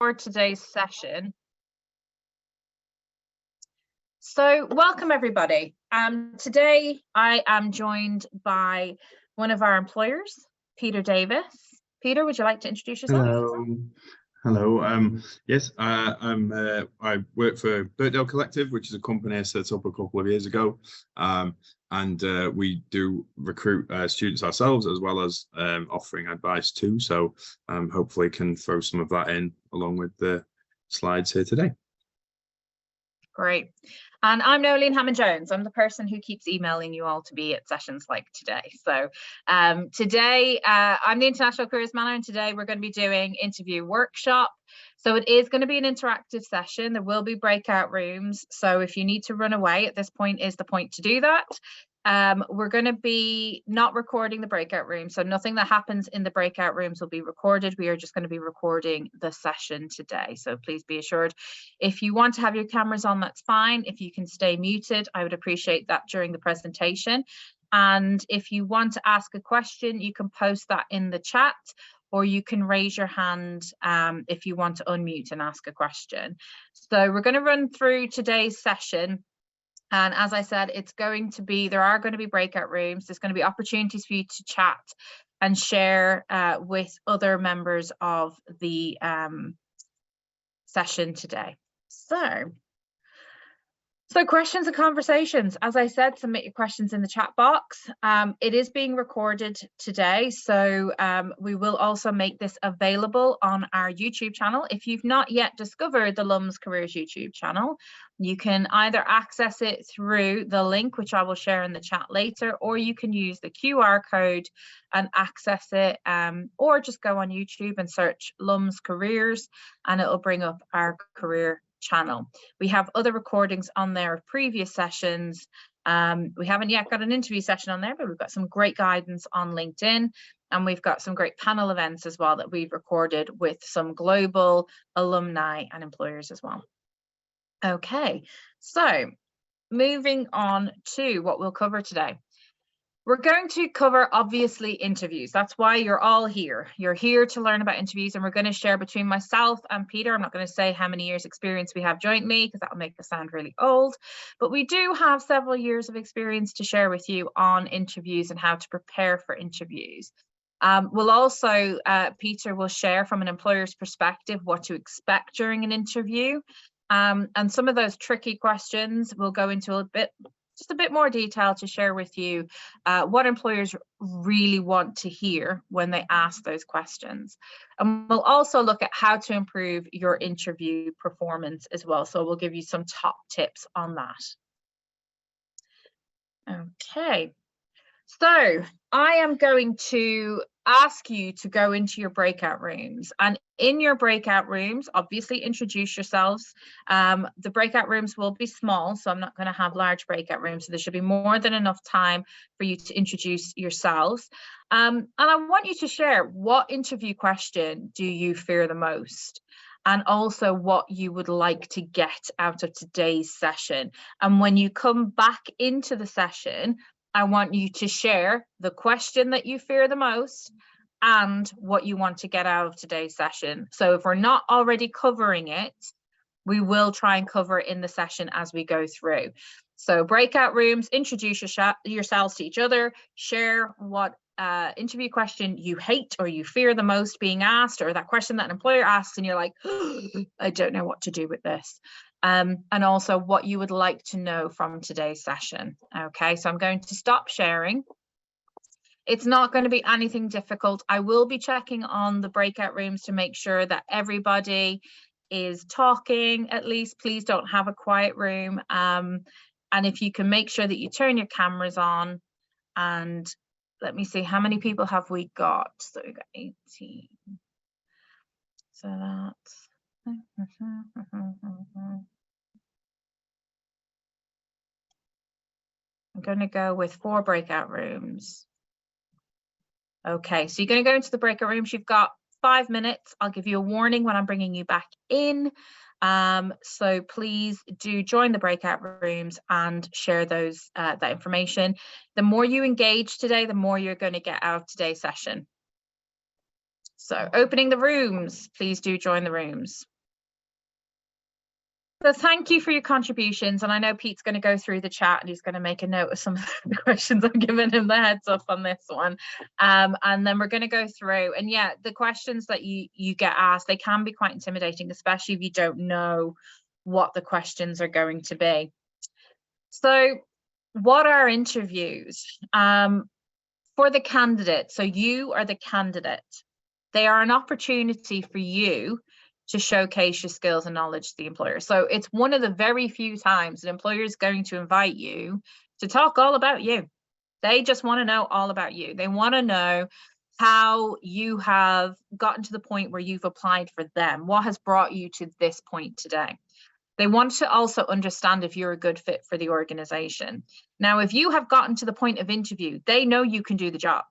for today's session. So welcome everybody. Today I am joined by one of our employers, Peter Davis. Peter, would you like to introduce yourself? Hello. Yes, I work for Birkdale Collective, which is a company set up a couple of years ago, and we do recruit students ourselves as well as offering advice too. So hopefully can throw some of that in along with the slides here today. Great. And I'm Nolene Hammond-Jones. I'm the person who keeps emailing you all to be at sessions like today. So today I'm the International Careers Manager, and today we're going to be doing interview workshop. So it is going to be an interactive session. There will be breakout rooms. So if you need to run away at this point is the point to do that. We're going to be not recording the breakout room, so nothing that happens in the breakout rooms will be recorded. We are just going to be recording the session today, so please be assured. If you want to have your cameras on, that's fine. If you can stay muted, I would appreciate that during the presentation. And if you want to ask a question, you can post that in the chat, or you can raise your hand if you want to unmute and ask a question. So we're going to run through today's session. And as I said, there are going to be breakout rooms. There's going to be opportunities for you to chat and share with other members of the session today. So questions and conversations. As I said, submit your questions in the chat box. It is being recorded today, so we will also make this available on our YouTube channel. If you've not yet discovered the LUMS Careers YouTube channel, you can either access it through the link, which I will share in the chat later, or you can use the QR code and access it, or just go on YouTube and search LUMS Careers and it'll bring up our career channel. We have other recordings on there of previous sessions. We haven't yet got an interview session on there, but we've got some great guidance on LinkedIn, and we've got some great panel events as well that we've recorded with some global alumni and employers as well. Okay, so moving on to what we'll cover today. We're going to cover, obviously, interviews. That's why you're all here. You're here to learn about interviews, and we're going to share between myself and Peter. I'm not going to say how many years experience we have jointly because that will make us sound really old, but we do have several years of experience to share with you on interviews and how to prepare for interviews. We'll also, Peter will share from an employer's perspective what to expect during an interview. And some of those tricky questions we'll go into just a bit more detail to share with you what employers really want to hear when they ask those questions. And we'll also look at how to improve your interview performance as well. So we'll give you some top tips on that. Okay, so I am going to ask you to go into your breakout rooms, and in your breakout rooms, obviously introduce yourselves. The breakout rooms will be small, so I'm not going to have large breakout rooms, so there should be more than enough time for you to introduce yourselves. And I want you to share, what interview question do you fear the most? And also what you would like to get out of today's session. And when you come back into the session, I want you to share the question that you fear the most and what you want to get out of today's session. So if we're not already covering it, we will try and cover it in the session as we go through. So breakout rooms, introduce yourselves to each other, share what interview question you hate or you fear the most being asked, or that question that an employer asks and you're like, oh, I don't know what to do with this. And also what you would like to know from today's session. Okay, so I'm going to stop sharing. It's not going to be anything difficult. I will be checking on the breakout rooms to make sure that everybody is talking at least. Please don't have a quiet room. And if you can make sure that you turn your cameras on. And let me see, how many people have we got? So we've got 18. So that's... I'm going to go with 4 breakout rooms. Okay, so you're going to go into the breakout rooms. You've got 5 minutes. I'll give you a warning when I'm bringing you back in. So please do join the breakout rooms and share that information. The more you engage today, the more you're going to get out of today's session. So opening the rooms, please do join the rooms. So thank you for your contributions. And I know Pete's going to go through the chat and he's going to make a note of some of the questions. I'm giving him the heads up on this one. And then we're going to go through. And yeah, the questions that you get asked, they can be quite intimidating, especially if you don't know what the questions are going to be. So what are interviews? For the candidate, so you are the candidate. They are an opportunity for you to showcase your skills and knowledge to the employer. So it's one of the very few times an employer is going to invite you to talk all about you. They just want to know all about you. They want to know how you have gotten to the point where you've applied for them. What has brought you to this point today? They want to also understand if you're a good fit for the organization. Now, if you have gotten to the point of interview, they know you can do the job.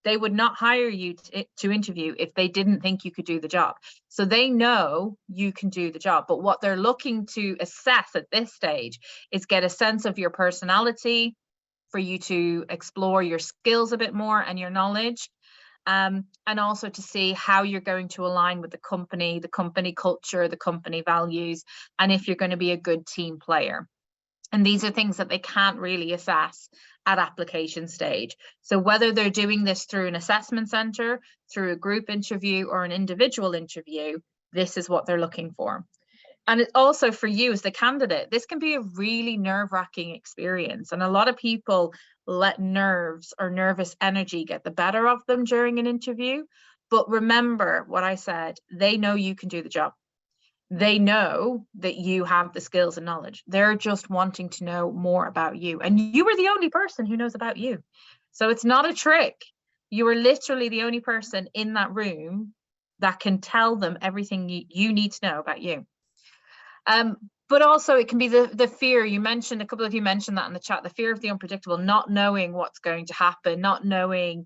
They would not hire you to interview if they didn't think you could do the job. So they know you can do the job. But what they're looking to assess at this stage is get a sense of your personality, for you to explore your skills a bit more and your knowledge, and also to see how you're going to align with the company culture, the company values, and if you're going to be a good team player. And these are things that they can't really assess at application stage. So whether they're doing this through an assessment center, through a group interview, or an individual interview, this is what they're looking for. And it's also for you as the candidate, this can be a really nerve-wracking experience. And a lot of people let nerves or nervous energy get the better of them during an interview. But remember what I said, they know you can do the job. They know that you have the skills and knowledge. They're just wanting to know more about you. And you are the only person who knows about you. So it's not a trick. You are literally the only person in that room that can tell them everything you need to know about you. But also it can be the fear. You mentioned, a couple of you mentioned that in the chat, the fear of the unpredictable, not knowing what's going to happen, not knowing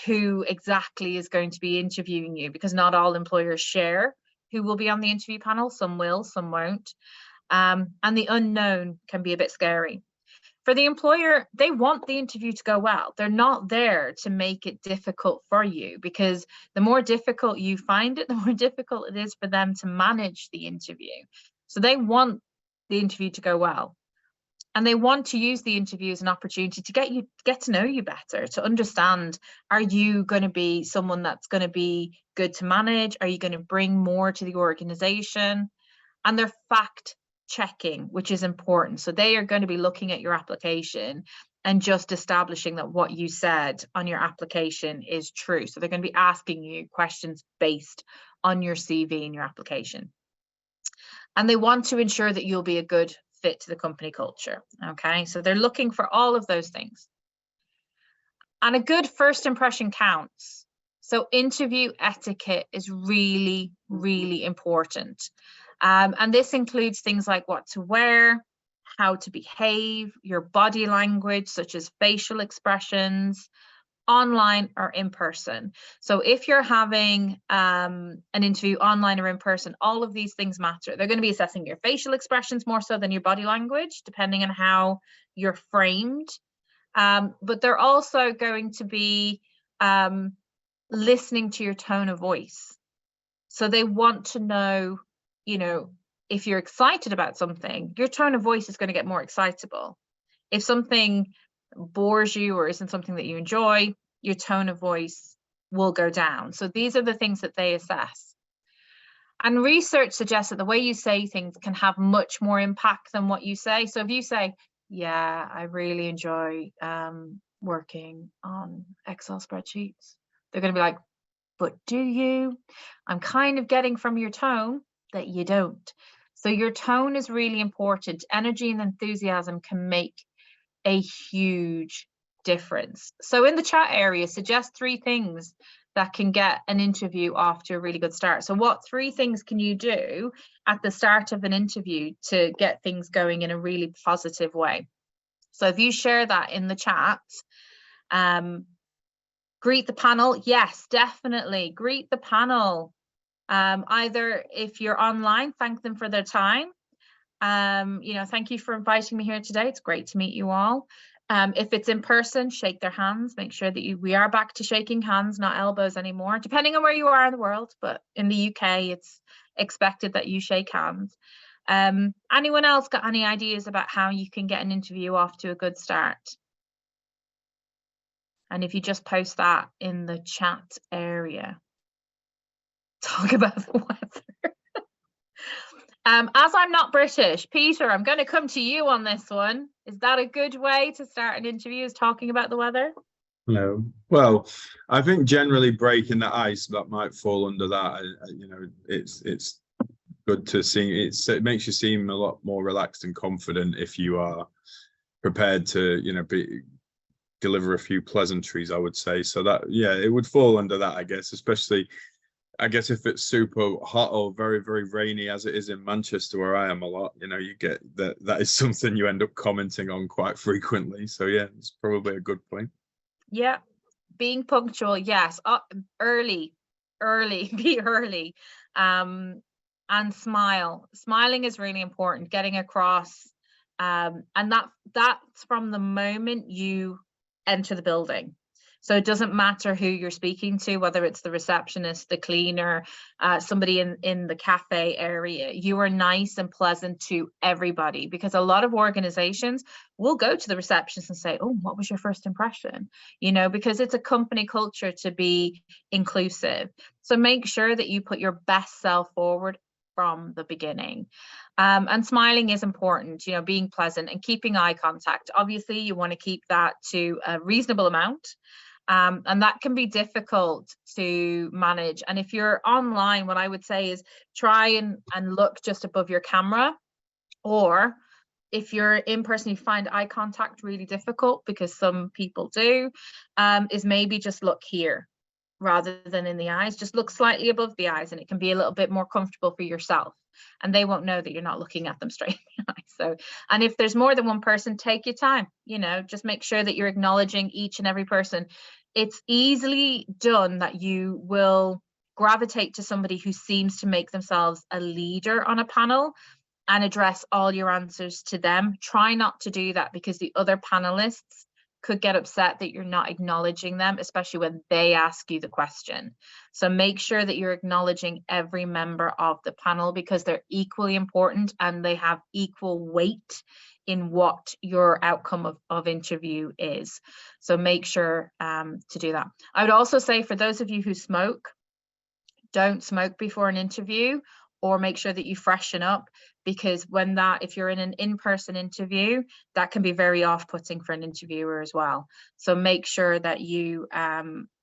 who exactly is going to be interviewing you, because not all employers share who will be on the interview panel. Some will, some won't. And the unknown can be a bit scary. For the employer, they want the interview to go well. They're not there to make it difficult for you, because the more difficult you find it, the more difficult it is for them to manage the interview. So they want the interview to go well. And they want to use the interview as an opportunity to get to know you better, to understand, are you going to be someone that's going to be good to manage? Are you going to bring more to the organization? And they're fact checking, which is important. So they are going to be looking at your application and just establishing that what you said on your application is true. So they're going to be asking you questions based on your CV and your application. And they want to ensure that you'll be a good fit to the company culture. Okay, so they're looking for all of those things. And a good first impression counts. So interview etiquette is really, really important. And this includes things like what to wear, how to behave, your body language, such as facial expressions, online or in person. So if you're having an interview online or in person, all of these things matter. They're going to be assessing your facial expressions more so than your body language, depending on how you're framed. But they're also going to be listening to your tone of voice. So they want to know, you know, if you're excited about something, your tone of voice is going to get more excitable. If something bores you or isn't something that you enjoy, your tone of voice will go down. So these are the things that they assess. And research suggests that the way you say things can have much more impact than what you say. So if you say, yeah, I really enjoy working on Excel spreadsheets, they're going to be like, but do you? I'm kind of getting from your tone that you don't. So your tone is really important. Energy and enthusiasm can make a huge difference. So in the chat area, suggest 3 things that can get an interview off to a really good start. So what 3 things can you do at the start of an interview to get things going in a really positive way? So if you share that in the chat, greet the panel. Yes, definitely greet the panel. Either if you're online, thank them for their time. You know, thank you for inviting me here today. It's great to meet you all. If it's in person, shake their hands. Make sure that we are back to shaking hands, not elbows anymore, depending on where you are in the world. But in the UK, it's expected that you shake hands. Anyone else got any ideas about how you can get an interview off to a good start? And if you just post that in the chat area. Talk about the weather. As I'm not British, Peter, I'm going to come to you on this one. Is that a good way to start an interview, is talking about the weather? No. Well, I think generally breaking the ice, that might fall under that. You know, it's good to see. It makes you seem a lot more relaxed and confident if you are prepared to, you know, deliver a few pleasantries, I would say. So that, yeah, it would fall under that, I guess, especially, I guess, if it's super hot or very, very rainy, as it is in Manchester, where I am a lot, you know, you get that is something you end up commenting on quite frequently. So yeah, it's probably a good point. Yeah, being punctual, yes. Early, be early, and smile. Smiling is really important, getting across, and that's from the moment you enter the building. So it doesn't matter who you're speaking to, whether it's the receptionist, the cleaner, somebody in the cafe area. You are nice and pleasant to everybody, because a lot of organizations will go to the receptionist and say, oh, what was your first impression? You know, because it's a company culture to be inclusive. So make sure that you put your best self forward from the beginning. And smiling is important, you know, being pleasant and keeping eye contact. Obviously, you want to keep that to a reasonable amount. And that can be difficult to manage. And if you're online, what I would say is try and look just above your camera. Or if you're in person, you find eye contact really difficult, because some people do, is maybe just look here rather than in the eyes. Just look slightly above the eyes, and it can be a little bit more comfortable for yourself. And they won't know that you're not looking at them straight in the eye. So, and if there's more than one person, take your time, you know, just make sure that you're acknowledging each and every person. It's easily done that you will gravitate to somebody who seems to make themselves a leader on a panel and address all your answers to them. Try not to do that, because the other panelists could get upset that you're not acknowledging them, especially when they ask you the question. So make sure that you're acknowledging every member of the panel, because they're equally important and they have equal weight in what your outcome of interview is. So make sure to do that. I would also say, for those of you who smoke, don't smoke before an interview, or make sure that you freshen up, because if you're in an in-person interview, that can be very off-putting for an interviewer as well. So make sure that you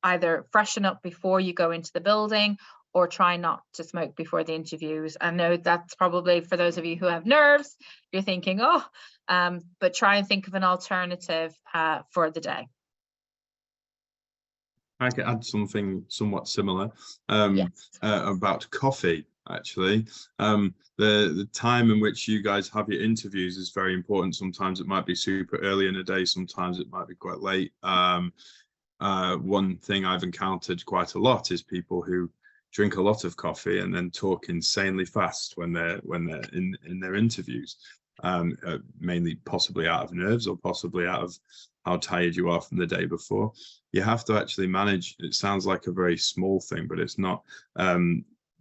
either freshen up before you go into the building, or try not to smoke before the interviews. I know that's probably, for those of you who have nerves, you're thinking, oh, but try and think of an alternative for the day. I could add something somewhat similar Yes. about coffee. Actually, the time in which you guys have your interviews is very important. Sometimes it might be super early in the day, sometimes it might be quite late. One thing I've encountered quite a lot is people who drink a lot of coffee and then talk insanely fast when they're in their interviews, mainly possibly out of nerves, or possibly out of how tired you are from the day before. You have to actually manage. It sounds like a very small thing, but it's not.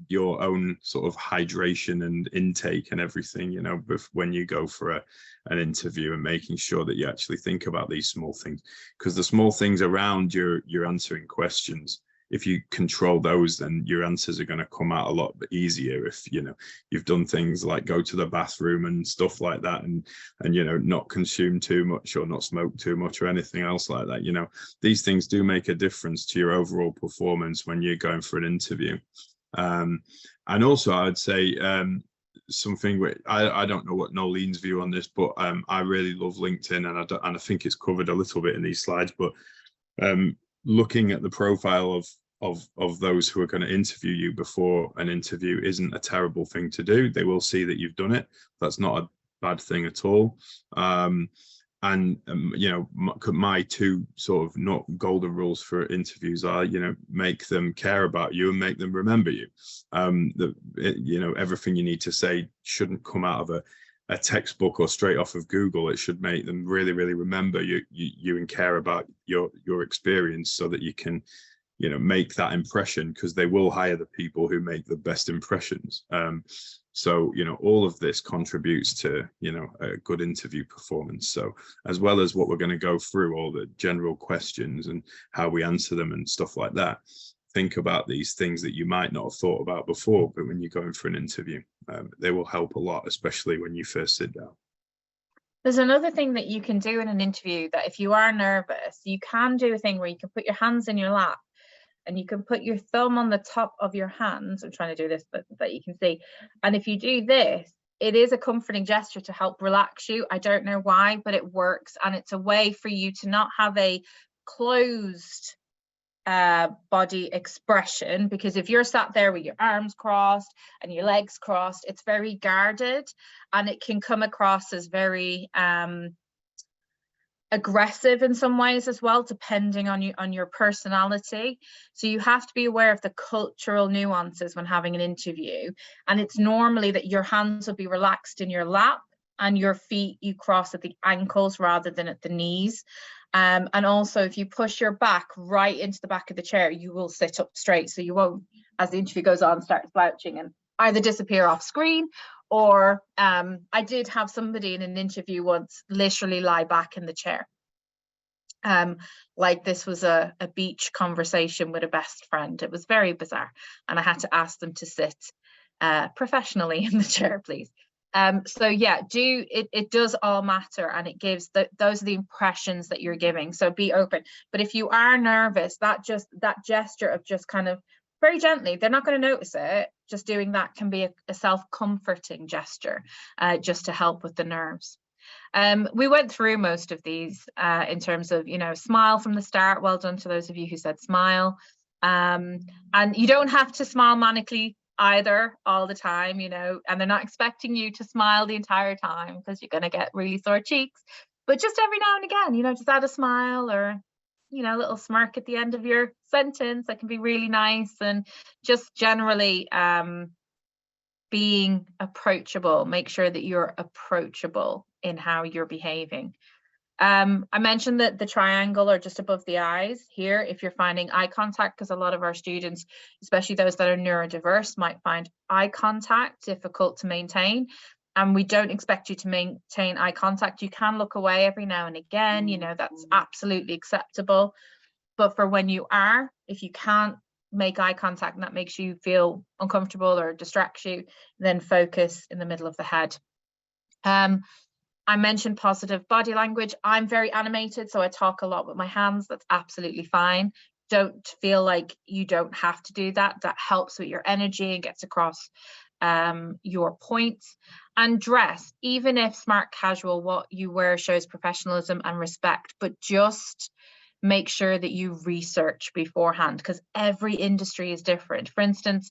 Your own sort of hydration and intake and everything, you know, when you go for an interview, and making sure that you actually think about these small things, because the small things around your answering questions, if you control those, then your answers are going to come out a lot easier. If, you know, you've done things like go to the bathroom and stuff like that, and you know, not consume too much or not smoke too much or anything else like that, you know, these things do make a difference to your overall performance when you're going for an interview. And also I would say something which I don't know what Nolene's view on this, but I really love LinkedIn, and I think it's covered a little bit in these slides, but looking at the profile of those who are going to interview you before an interview isn't a terrible thing to do. They will see that you've done it. That's not a bad thing at all. You know, my two sort of not golden rules for interviews are, you know, make them care about you and make them remember you. You know, everything you need to say shouldn't come out of a textbook or straight off of Google. It should make them really, really remember you and care about your experience, so that you can you know, make that impression, because they will hire the people who make the best impressions. So, you know, all of this contributes to, you know, a good interview performance. So as well as what we're going to go through, all the general questions and how we answer them and stuff like that, think about these things that you might not have thought about before, but when you're going for an interview, they will help a lot, especially when you first sit down. There's another thing that you can do in an interview, that if you are nervous, you can do a thing where you can put your hands in your lap and you can put your thumb on the top of your hands. I'm trying to do this, but that you can see. And if you do this, it is a comforting gesture to help relax you. I don't know why, but it works. And it's a way for you to not have a closed body expression, because if you're sat there with your arms crossed and your legs crossed, it's very guarded, and it can come across as very aggressive in some ways as well, depending on your personality. So you have to be aware of the cultural nuances when having an interview, and it's normally that your hands will be relaxed in your lap and your feet you cross at the ankles rather than at the knees. And also, if you push your back right into the back of the chair, you will sit up straight, so you won't, as the interview goes on, start slouching and either disappear off screen, or I did have somebody in an interview once literally lie back in the chair. Like this was a beach conversation with a best friend. It was very bizarre, and I had to ask them to sit professionally in the chair, please. So yeah, it does all matter, and it gives those are the impressions that you're giving, so be open. But if you are nervous, that gesture of just kind of very gently, they're not going to notice it, just doing that can be a self-comforting gesture, just to help with the nerves. We went through most of these in terms of, you know, smile from the start. Well done to those of you who said smile. And you don't have to smile manically either all the time, you know, and they're not expecting you to smile the entire time, because you're going to get really sore cheeks. But just every now and again, you know, just add a smile, or, you know, a little smirk at the end of your sentence. That can be really nice. And just generally being approachable. Make sure that you're approachable in how you're behaving. I mentioned that the triangle or just above the eyes here, if you're finding eye contact, because a lot of our students, especially those that are neurodiverse, might find eye contact difficult to maintain. And we don't expect you to maintain eye contact. You can look away every now and again, you know, that's absolutely acceptable. But for when you are, if you can't make eye contact and that makes you feel uncomfortable or distracts you, then focus in the middle of the head. I mentioned positive body language. I'm very animated, so I talk a lot with my hands. That's absolutely fine. Don't feel like you don't have to do that. That helps with your energy and gets across your points. And dress, even if smart casual, what you wear shows professionalism and respect, but just make sure that you research beforehand, because every industry is different. For instance,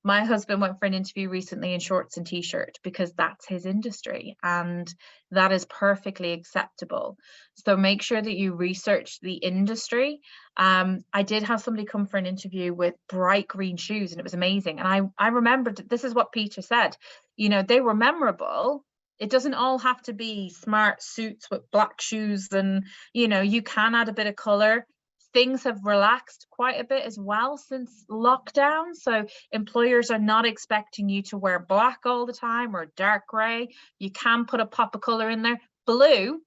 my husband went for an interview recently in shorts and t-shirt because that's his industry, and that is perfectly acceptable. So make sure that you research the industry. I did have somebody come for an interview with bright green shoes, and it was amazing. And I remembered that this is what Peter said, you know, they were memorable. It doesn't all have to be smart suits with black shoes, and, you know, you can add a bit of color. Things have relaxed quite a bit as well since lockdown. So employers are not expecting you to wear black all the time or dark gray. You can put a pop of color in there. Blue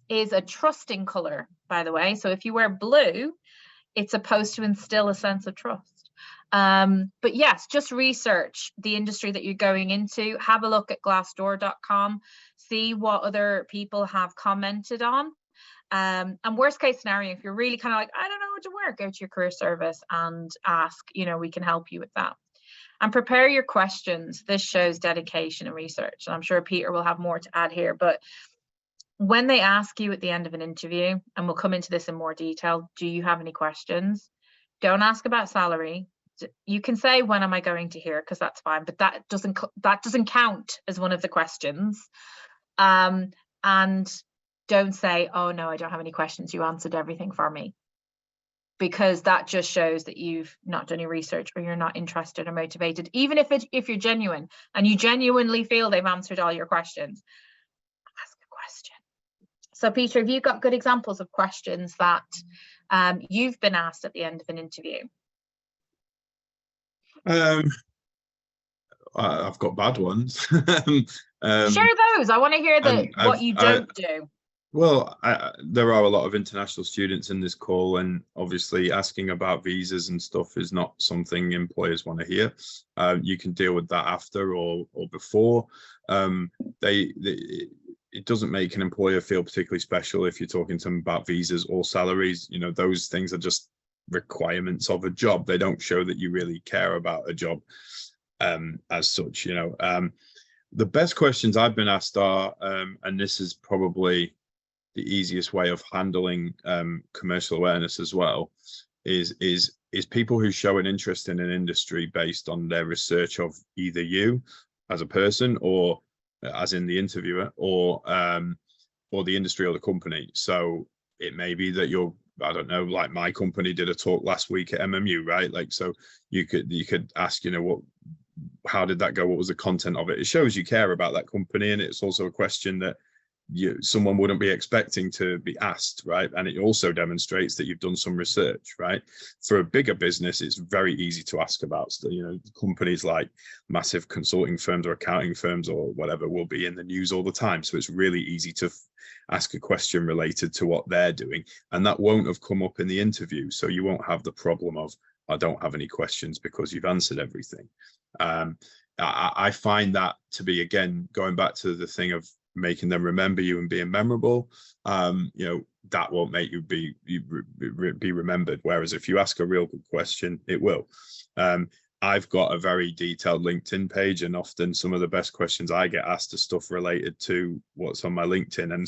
is a trusting color, by the way. So if you wear blue, it's supposed to instill a sense of trust. But yes, just research the industry that you're going into. Have a look at glassdoor.com, see what other people have commented on. And worst case scenario, if you're really kind of like, I don't know what to wear, go to your career service and ask, you know, we can help you with that. And prepare your questions. This shows dedication and research. And I'm sure Peter will have more to add here, but when they ask you at the end of an interview, and we'll come into this in more detail, do you have any questions? Don't ask about salary. You can say, when am I going to hear, because that's fine, but that doesn't count as one of the questions. And don't say, oh no, I don't have any questions, you answered everything for me, because that just shows that you've not done your research, or you're not interested or motivated. Even if you're genuine and you genuinely feel they've answered all your questions, ask a question. So Peter, have you got good examples of questions that you've been asked at the end of an interview? I've got bad ones. Share those. I want to hear what you don't do. Well, there are a lot of international students in this call, and obviously asking about visas and stuff is not something employers want to hear. You can deal with that after or before. It doesn't make an employer feel particularly special if you're talking to them about visas or salaries. You know, those things are just requirements of a job. They don't show that you really care about a job as such. You know, the best questions I've been asked are, and this is probably the easiest way of handling commercial awareness as well, is people who show an interest in an industry based on their research of either you as a person, or as in the interviewer, or the industry or the company. So it may be that you're, I don't know, like my company did a talk last week at MMU, right? Like, so you could ask, you know, how did that go? What was the content of it? It shows you care about that company, and it's also a question that someone wouldn't be expecting to be asked, right? And it also demonstrates that you've done some research, right? For a bigger business, it's very easy to ask about. So, you know, companies like massive consulting firms or accounting firms or whatever will be in the news all the time. So it's really easy to ask a question related to what they're doing, and that won't have come up in the interview. So you won't have the problem of, I don't have any questions, because you've answered everything. I find that to be, again, going back to the thing of making them remember you and being memorable, you know, that won't make you be remembered. Whereas if you ask a real good question, it will. I've got a very detailed LinkedIn page, and often some of the best questions I get asked are stuff related to what's on my LinkedIn. And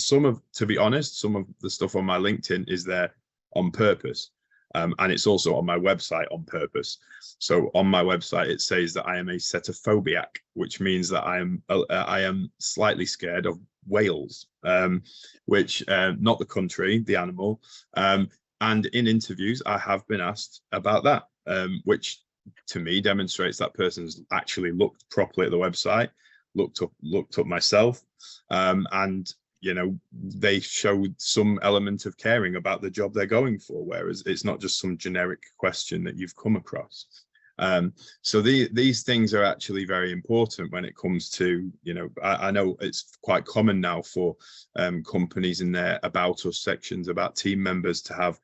to be honest, some of the stuff on my LinkedIn is there on purpose. And it's also on my website on purpose. So on my website, it says that I am a setophobiac, which means that I am slightly scared of whales, which not the country, the animal. And in interviews, I have been asked about that, which to me demonstrates that person's actually looked properly at the website, looked up myself, and you know, they showed some element of caring about the job they're going for, whereas it's not just some generic question that you've come across. So these things are actually very important when it comes to, you know, I know it's quite common now for companies in their about us sections about team members to have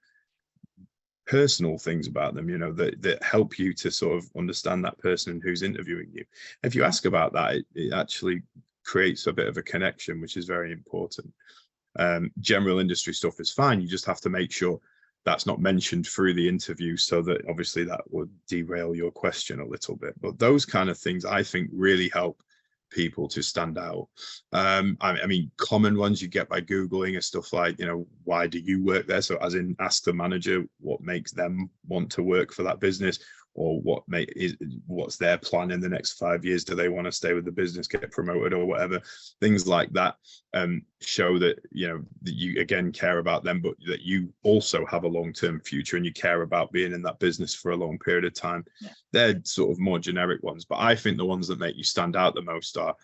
personal things about them, you know, that help you to sort of understand that person who's interviewing you. If you ask about that, it actually creates a bit of a connection, which is very important. General industry stuff is fine. You just have to make sure that's not mentioned through the interview, so that obviously that would derail your question a little bit. But those kind of things, I think, really help people to stand out. I mean, common ones you get by Googling are stuff like, you know, why do you work there? So as in, ask the manager what makes them want to work for that business, or what's their plan in the next 5 years? Do they want to stay with the business, get promoted, or whatever? Things like that show that, you know, that you again care about them, but that you also have a long-term future and you care about being in that business for a long period of time. Yeah. They're sort of more generic ones, but I think the ones that make you stand out the most are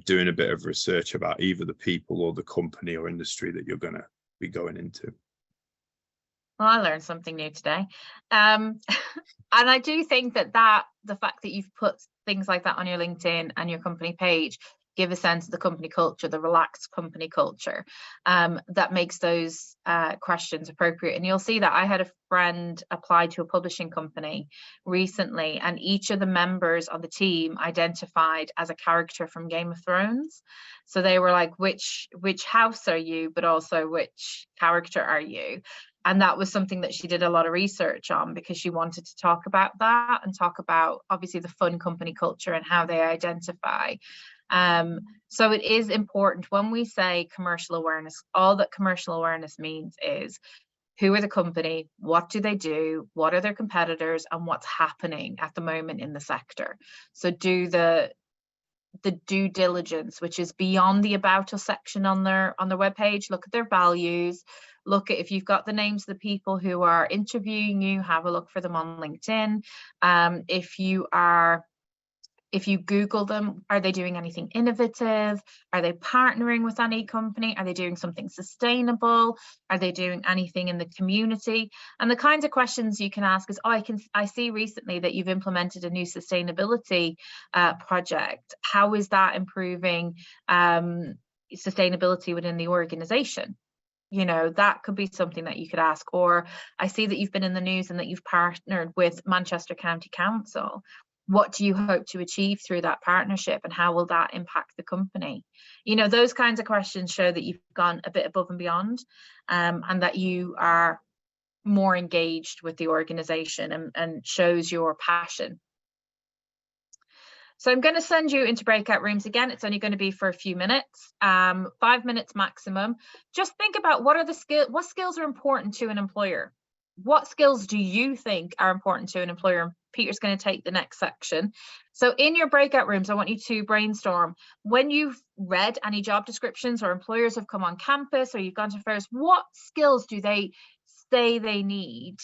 doing a bit of research about either the people or the company or industry that you're going to be going into. Well, I learned something new today. And I do think that the fact that you've put things like that on your LinkedIn and your company page give a sense of the company culture, the relaxed company culture, that makes those questions appropriate. And you'll see that I had a friend apply to a publishing company recently, and each of the members on the team identified as a character from Game of Thrones. So they were like, which house are you, but also which character are you? And that was something that she did a lot of research on, because she wanted to talk about that and talk about obviously the fun company culture and how they identify. So it is important when we say commercial awareness. All that commercial awareness means is, who are the company, what do they do, what are their competitors, and what's happening at the moment in the sector. So do the due diligence, which is beyond the about us section on their webpage. Look at their values. Look at, if you've got the names of the people who are interviewing you, have a look for them on LinkedIn. If you are If you Google them, are they doing anything innovative? Are they partnering with any company? Are they doing something sustainable? Are they doing anything in the community? And the kinds of questions you can ask is, oh, I see recently that you've implemented a new sustainability project. How is that improving sustainability within the organization? You know, that could be something that you could ask. Or I see that you've been in the news and that you've partnered with Manchester County Council. What do you hope to achieve through that partnership, and how will that impact the company? You know, those kinds of questions show that you've gone a bit above and beyond, and that you are more engaged with the organization, and shows your passion. So I'm going to send you into breakout rooms again. It's only going to be for a few minutes, 5 minutes maximum. Just think about what skills are important to an employer. What skills do you think are important to an employer? Peter's going to take the next section. So in your breakout rooms, I want you to brainstorm, when you've read any job descriptions or employers have come on campus or you've gone to fairs, what skills do they say they need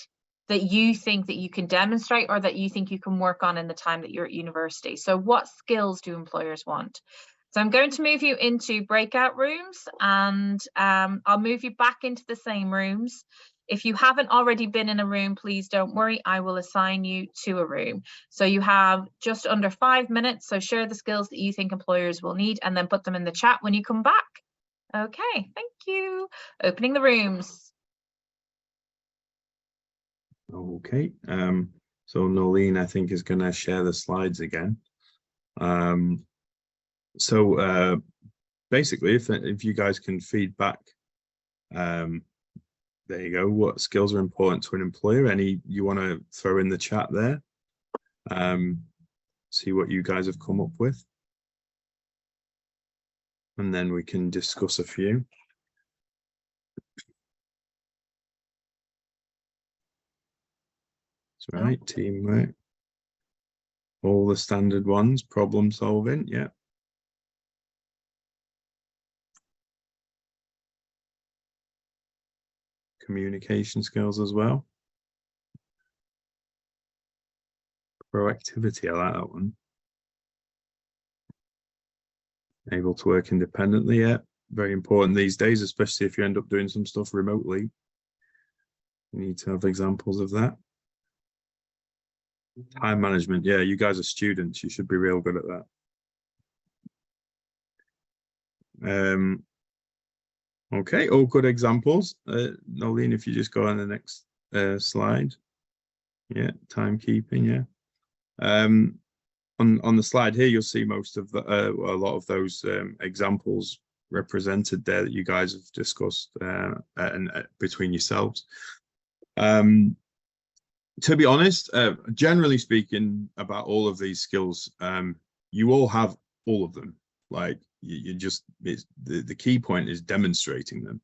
that you think that you can demonstrate, or that you think you can work on in the time that you're at university? So what skills do employers want? So I'm going to move you into breakout rooms, and I'll move you back into the same rooms. If you haven't already been in a room, please don't worry, I will assign you to a room. So you have just under 5 minutes, so share the skills that you think employers will need and then put them in the chat when you come back. Okay, thank you. Opening the rooms. Okay, so Nolene, I think, is going to share the slides again. Basically, if you guys can feed back, there you go, what skills are important to an employer, any you want to throw in the chat there, see what you guys have come up with, and then we can discuss a few. That's right, teamwork, all the standard ones, problem solving, yeah. Communication skills as well. Proactivity, I like that one. Able to work independently, yeah, very important these days, especially if you end up doing some stuff remotely. You need to have examples of that. Time management, yeah, you guys are students, you should be real good at that. Okay, all good examples. Nolene, if you just go on the next slide. Yeah, timekeeping, yeah. On the slide here, you'll see most of the a lot of those examples represented there that you guys have discussed and between yourselves. To be honest, generally speaking, about all of these skills, you all have all of them. Like you just, the key point is demonstrating them.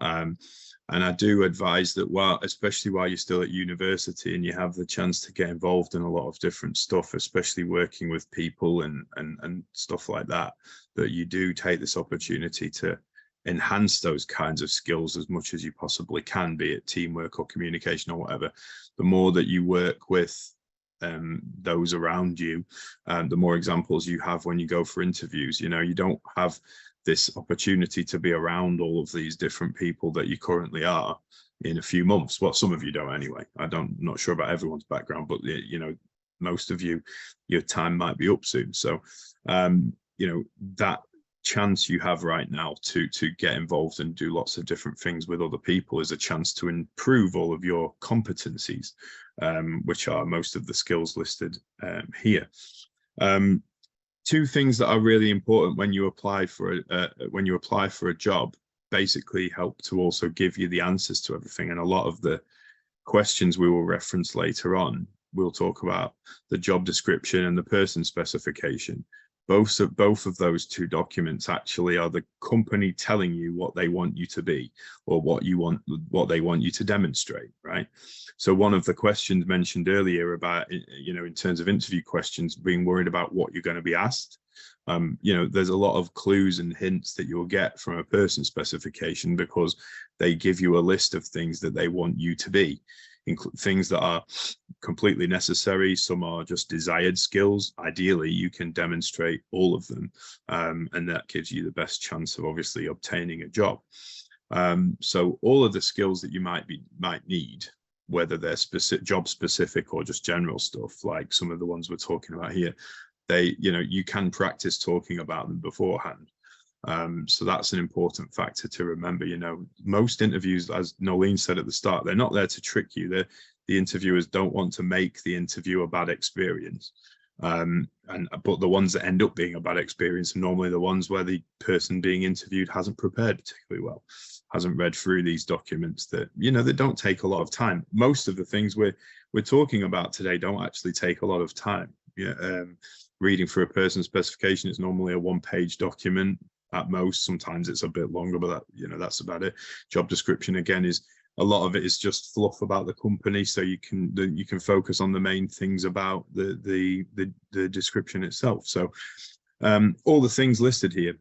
And I do advise that, especially while you're still at university and you have the chance to get involved in a lot of different stuff, especially working with people and stuff like that, that you do take this opportunity to enhance those kinds of skills as much as you possibly can, be it teamwork or communication or whatever. The more that you work with those around you, the more examples you have when you go for interviews. You know, you don't have this opportunity to be around all of these different people that you currently are in a few months. Well, some of you don't anyway. I'm not sure about everyone's background, but you know, most of you, your time might be up soon. So, you know, that chance you have right now to get involved and do lots of different things with other people is a chance to improve all of your competencies, which are most of the skills listed here. Two things that are really important when you apply for a job basically help to also give you the answers to everything. And a lot of the questions we will reference later on, we'll talk about the job description and the person specification. Both of those two documents actually are the company telling you what they want you to be, or what they want you to demonstrate, right? So one of the questions mentioned earlier about, you know, in terms of interview questions, being worried about what you're going to be asked. You know, there's a lot of clues and hints that you'll get from a person specification because they give you a list of things that they want you to be. things that are completely necessary. Some are just desired skills. Ideally, you can demonstrate all of them, and that gives you the best chance of obviously obtaining a job. So all of the skills that you might need, whether they're job specific or just general stuff, like some of the ones we're talking about here, you can practice talking about them beforehand. So that's an important factor to remember. Most interviews, as Nolene said at the start, they're not there to trick you. The interviewers don't want to make the interview a bad experience. But the ones that end up being a bad experience are normally the ones where the person being interviewed hasn't prepared particularly well, hasn't read through these documents that, they don't take a lot of time. Most of the things we're talking about today don't actually take a lot of time. Reading through a person's specification is normally a one-page document at most. Sometimes it's a bit longer, but that's about it. Job description, again, is a lot of it is just fluff about the company, so you can focus on the main things about the description itself. So all the things listed here: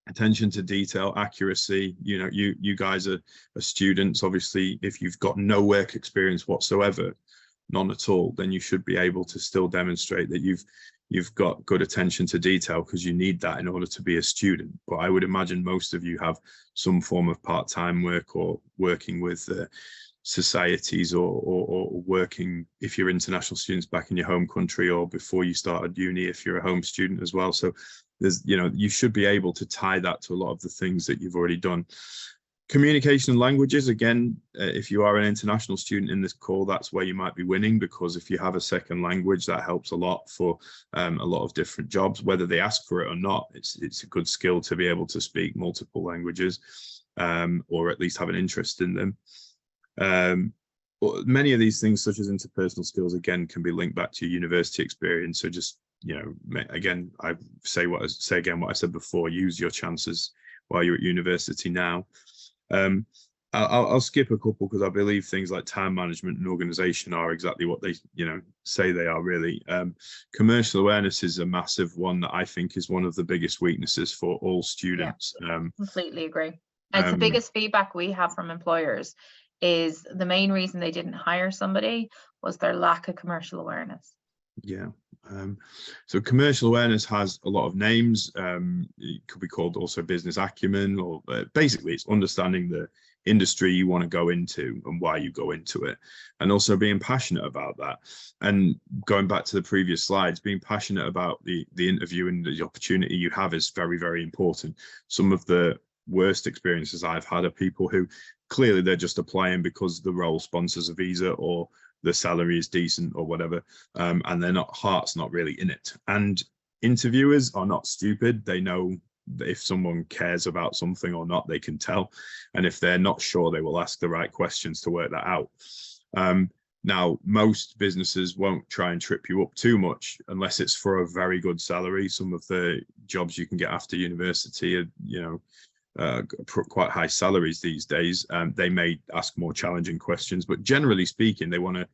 attention to detail, accuracy. You guys are students. Obviously, if you've got no work experience whatsoever, none at all, then you should be able to still demonstrate that you've got good attention to detail, because you need that in order to be a student. But I would imagine most of you have some form of part-time work, or working with societies, or working, if you're international students, back in your home country, or before you started uni if you're a home student as well. So there's, you should be able to tie that to a lot of the things that you've already done. Communication and languages, again, if you are an international student in this call, that's where you might be winning, because if you have a second language, that helps a lot for a lot of different jobs, whether they ask for it or not. It's a good skill to be able to speak multiple languages, or at least have an interest in them. But many of these things, such as interpersonal skills, again, can be linked back to your university experience. So just, again, I say again what I said before: use your chances while you're at university now. I'll skip a couple, because I believe things like time management and organization are exactly what they say they are, really. Commercial awareness is a massive one that I think is one of the biggest weaknesses for all students. Yeah, completely agree. It's the biggest feedback we have from employers, is the main reason they didn't hire somebody was their lack of commercial awareness. Yeah. So commercial awareness has a lot of names. It could be called also business acumen, or basically it's understanding the industry you want to go into and why you go into it, and also being passionate about that. And going back to the previous slides, being passionate about the interview and the opportunity you have is very, very important. Some of the worst experiences I've had are people who clearly they're just applying because the role sponsors a visa, or the salary is decent, or whatever, and heart's not really in it. And interviewers are not stupid. They know if someone cares about something or not. They can tell, and if they're not sure, they will ask the right questions to work that out. Now, most businesses won't try and trip you up too much unless it's for a very good salary. Some of the jobs you can get after university are, quite high salaries these days. They may ask more challenging questions, but generally speaking, they want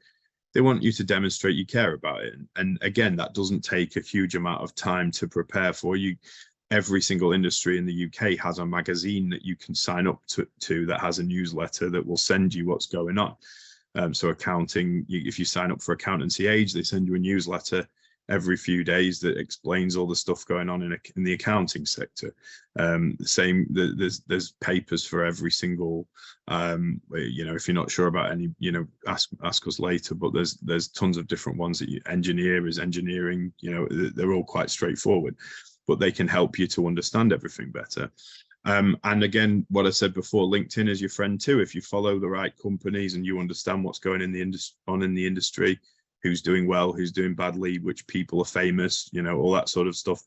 you to demonstrate you care about it. And again, that doesn't take a huge amount of time to prepare for. You. Every single industry in the UK has a magazine that you can sign up to that has a newsletter that will send you what's going on. So accounting, if you sign up for Accountancy Age, they send you a newsletter every few days that explains all the stuff going on in the accounting sector. Same, there's papers for every single, if you're not sure about any, ask us later, but there's tons of different ones that engineering, they're all quite straightforward, but they can help you to understand everything better. And again, what I said before, LinkedIn is your friend too. If you follow the right companies and you understand what's going in the industry, who's doing well, who's doing badly, which people are famous, all that sort of stuff,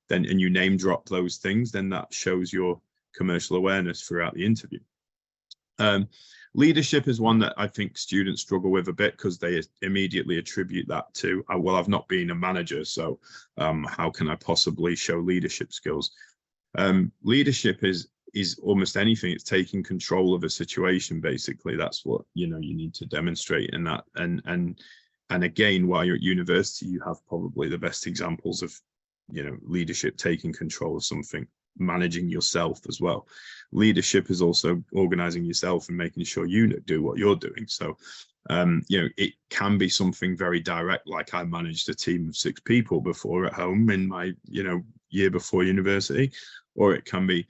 then, and you name drop those things, then that shows your commercial awareness throughout the interview. Leadership is one that I think students struggle with a bit, because they immediately attribute that to, well, I've not been a manager, so how can I possibly show leadership skills? Leadership is almost anything. It's taking control of a situation, basically. That's what you need to demonstrate in that. And again, while you're at university, you have probably the best examples of leadership, taking control of something, managing yourself as well. Leadership is also organizing yourself and making sure you do what you're doing. So It can be something very direct, like I managed a team of 6 people before at home in my, year before university, or it can be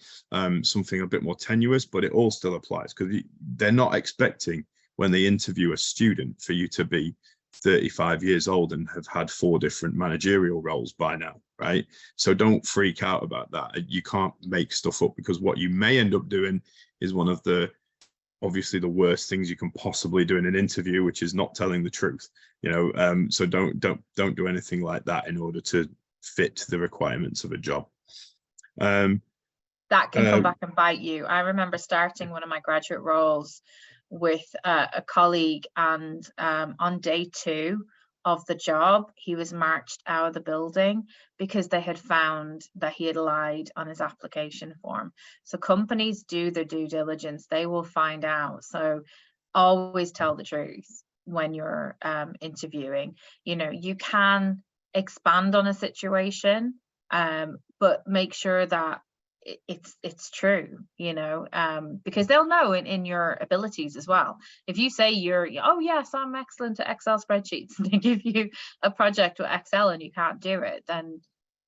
something a bit more tenuous, but it all still applies, because they're not expecting, when they interview a student, for you to be 35 years old and have had 4 different managerial roles by now, right? So don't freak out about that. You can't make stuff up, because what you may end up doing is one of the, obviously, the worst things you can possibly do in an interview, which is not telling the truth. So don't do anything like that in order to fit the requirements of a job. That can come back and bite you. I remember starting one of my graduate roles with a colleague, and on day 2 of the job, he was marched out of the building because they had found that he had lied on his application form. So companies do their due diligence. They will find out. So always tell the truth when you're interviewing. You can expand on a situation, but make sure that it's true, because they'll know in your abilities as well. If you say oh yes, I'm excellent at Excel spreadsheets, and they give you a project with Excel and you can't do it, then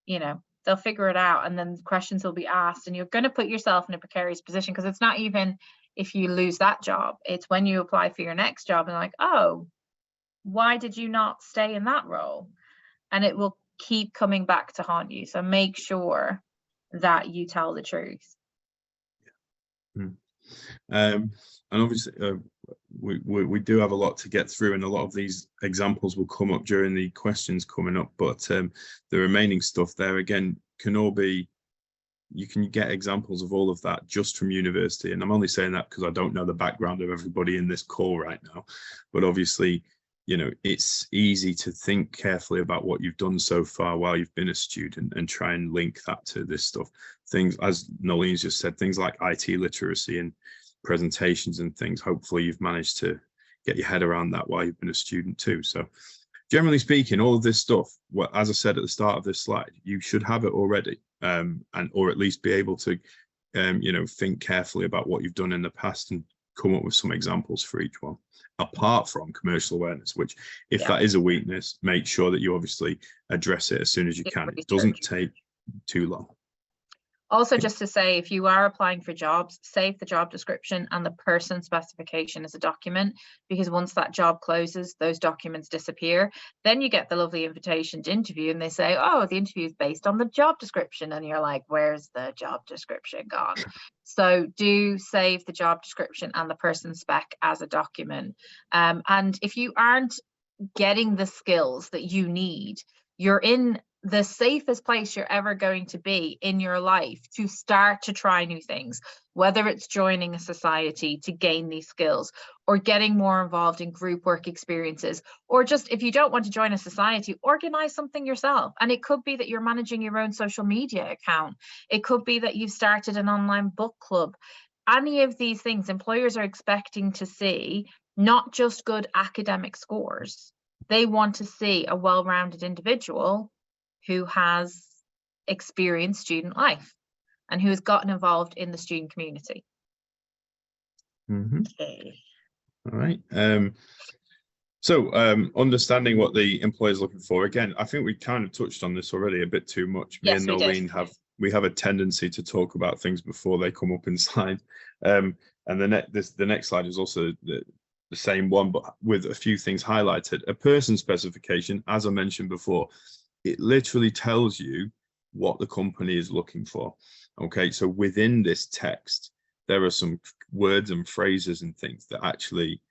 they'll figure it out, and then questions will be asked, and you're going to put yourself in a precarious position, because it's not even if you lose that job, it's when you apply for your next job and like, oh, why did you not stay in that role? And it will keep coming back to haunt you. So make sure that you tell the truth. And obviously we do have a lot to get through, and a lot of these examples will come up during the questions coming up, but the remaining stuff there, again, can all be, you can get examples of all of that just from university. And I'm only saying that because I don't know the background of everybody in this call right now, but obviously, it's easy to think carefully about what you've done so far while you've been a student and try and link that to this stuff. Things, as Nolene's just said, things like IT literacy and presentations and things. Hopefully you've managed to get your head around that while you've been a student too. So generally speaking, all of this stuff, well, as I said at the start of this slide, you should have it already, or at least be able to, think carefully about what you've done in the past and come up with some examples for each one, apart from commercial awareness, which, if that is a weakness, make sure that you obviously address it as soon as you can. It doesn't take too long. Also, just to say, if you are applying for jobs, save the job description and the person specification as a document, because once that job closes, those documents disappear. Then you get the lovely invitation to interview, and they say, oh, the interview is based on the job description. And you're like, where's the job description gone? So do save the job description and the person spec as a document. And if you aren't getting the skills that you need, you're in the safest place you're ever going to be in your life to start to try new things, whether it's joining a society to gain these skills, or getting more involved in group work experiences, or just, if you don't want to join a society, organize something yourself. And it could be that you're managing your own social media account. It could be that you've started an online book club. Any of these things, employers are expecting to see not just good academic scores. They want to see a well-rounded individual who has experienced student life and who has gotten involved in the student community. Okay. All right. So understanding what the employer is looking for, again, I think we kind of touched on this already a bit too much. Me and Nolene have a tendency to talk about things before they come up in slide. And the next slide is also the same one, but with a few things highlighted. A person specification, as I mentioned before, it literally tells you what the company is looking for. Okay, so within this text, there are some words and phrases and things that actually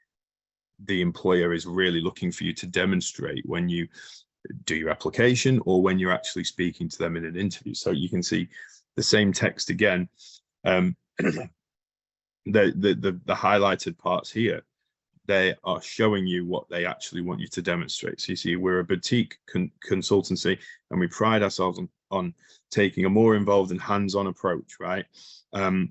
the employer is really looking for you to demonstrate when you do your application or when you're actually speaking to them in an interview. So you can see the same text again. The highlighted parts here, they are showing you what they actually want you to demonstrate. So you see, we're a boutique consultancy, and we pride ourselves on taking a more involved and hands-on approach, right? You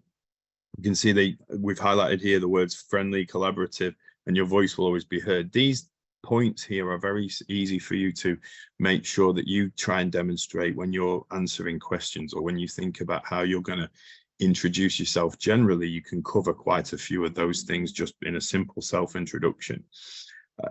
can see we've highlighted here the words friendly, collaborative, and your voice will always be heard. These points here are very easy for you to make sure that you try and demonstrate when you're answering questions, or when you think about how you're going to introduce yourself. Generally, you can cover quite a few of those things just in a simple self-introduction.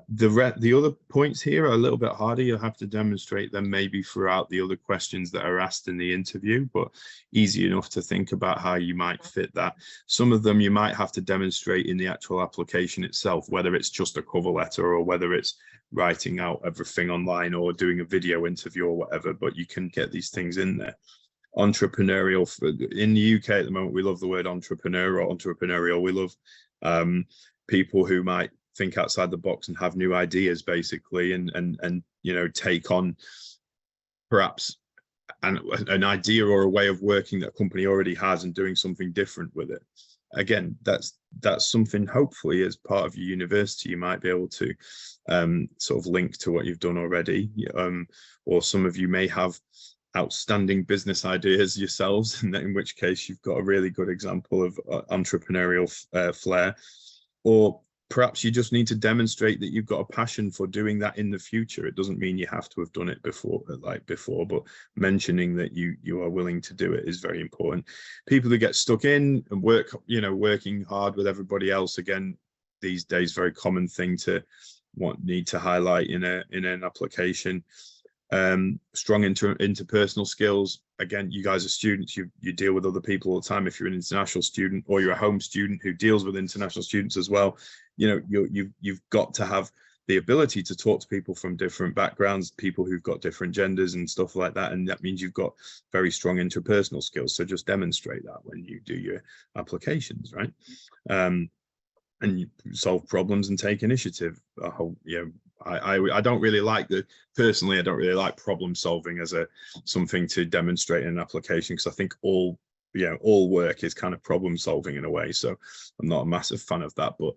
The other points here are a little bit harder. You'll have to demonstrate them maybe throughout the other questions that are asked in the interview, but easy enough to think about how you might fit that. Some of them you might have to demonstrate in the actual application itself, whether it's just a cover letter or whether it's writing out everything online or doing a video interview or whatever, but you can get these things in there. Entrepreneurial, in the UK at the moment, we love the word entrepreneur or entrepreneurial. We love people who might think outside the box and have new ideas, basically, and you know, take on perhaps an idea or a way of working that a company already has and doing something different with it. Again, that's something, hopefully, as part of your university, you might be able to sort of link to what you've done already. Or some of you may have outstanding business ideas yourselves, and in which case you've got a really good example of entrepreneurial flair. Or perhaps you just need to demonstrate that you've got a passion for doing that in the future. It doesn't mean you have to have done it before, but mentioning that you are willing to do it is very important. People who get stuck in and work, you know, working hard with everybody else, again, these days, very common thing to need to highlight in an application. Strong interpersonal skills. Again, you guys are students, you deal with other people all the time. If you're an international student or you're a home student who deals with international students as well, you know, you've got to have the ability to talk to people from different backgrounds, people who've got different genders and stuff like that, and that means you've got very strong interpersonal skills. So just demonstrate that when you do your applications, right? And you solve problems and take initiative. I don't really like personally, I don't really like problem solving as something to demonstrate in an application, because I think all work is kind of problem solving in a way. So I'm not a massive fan of that, but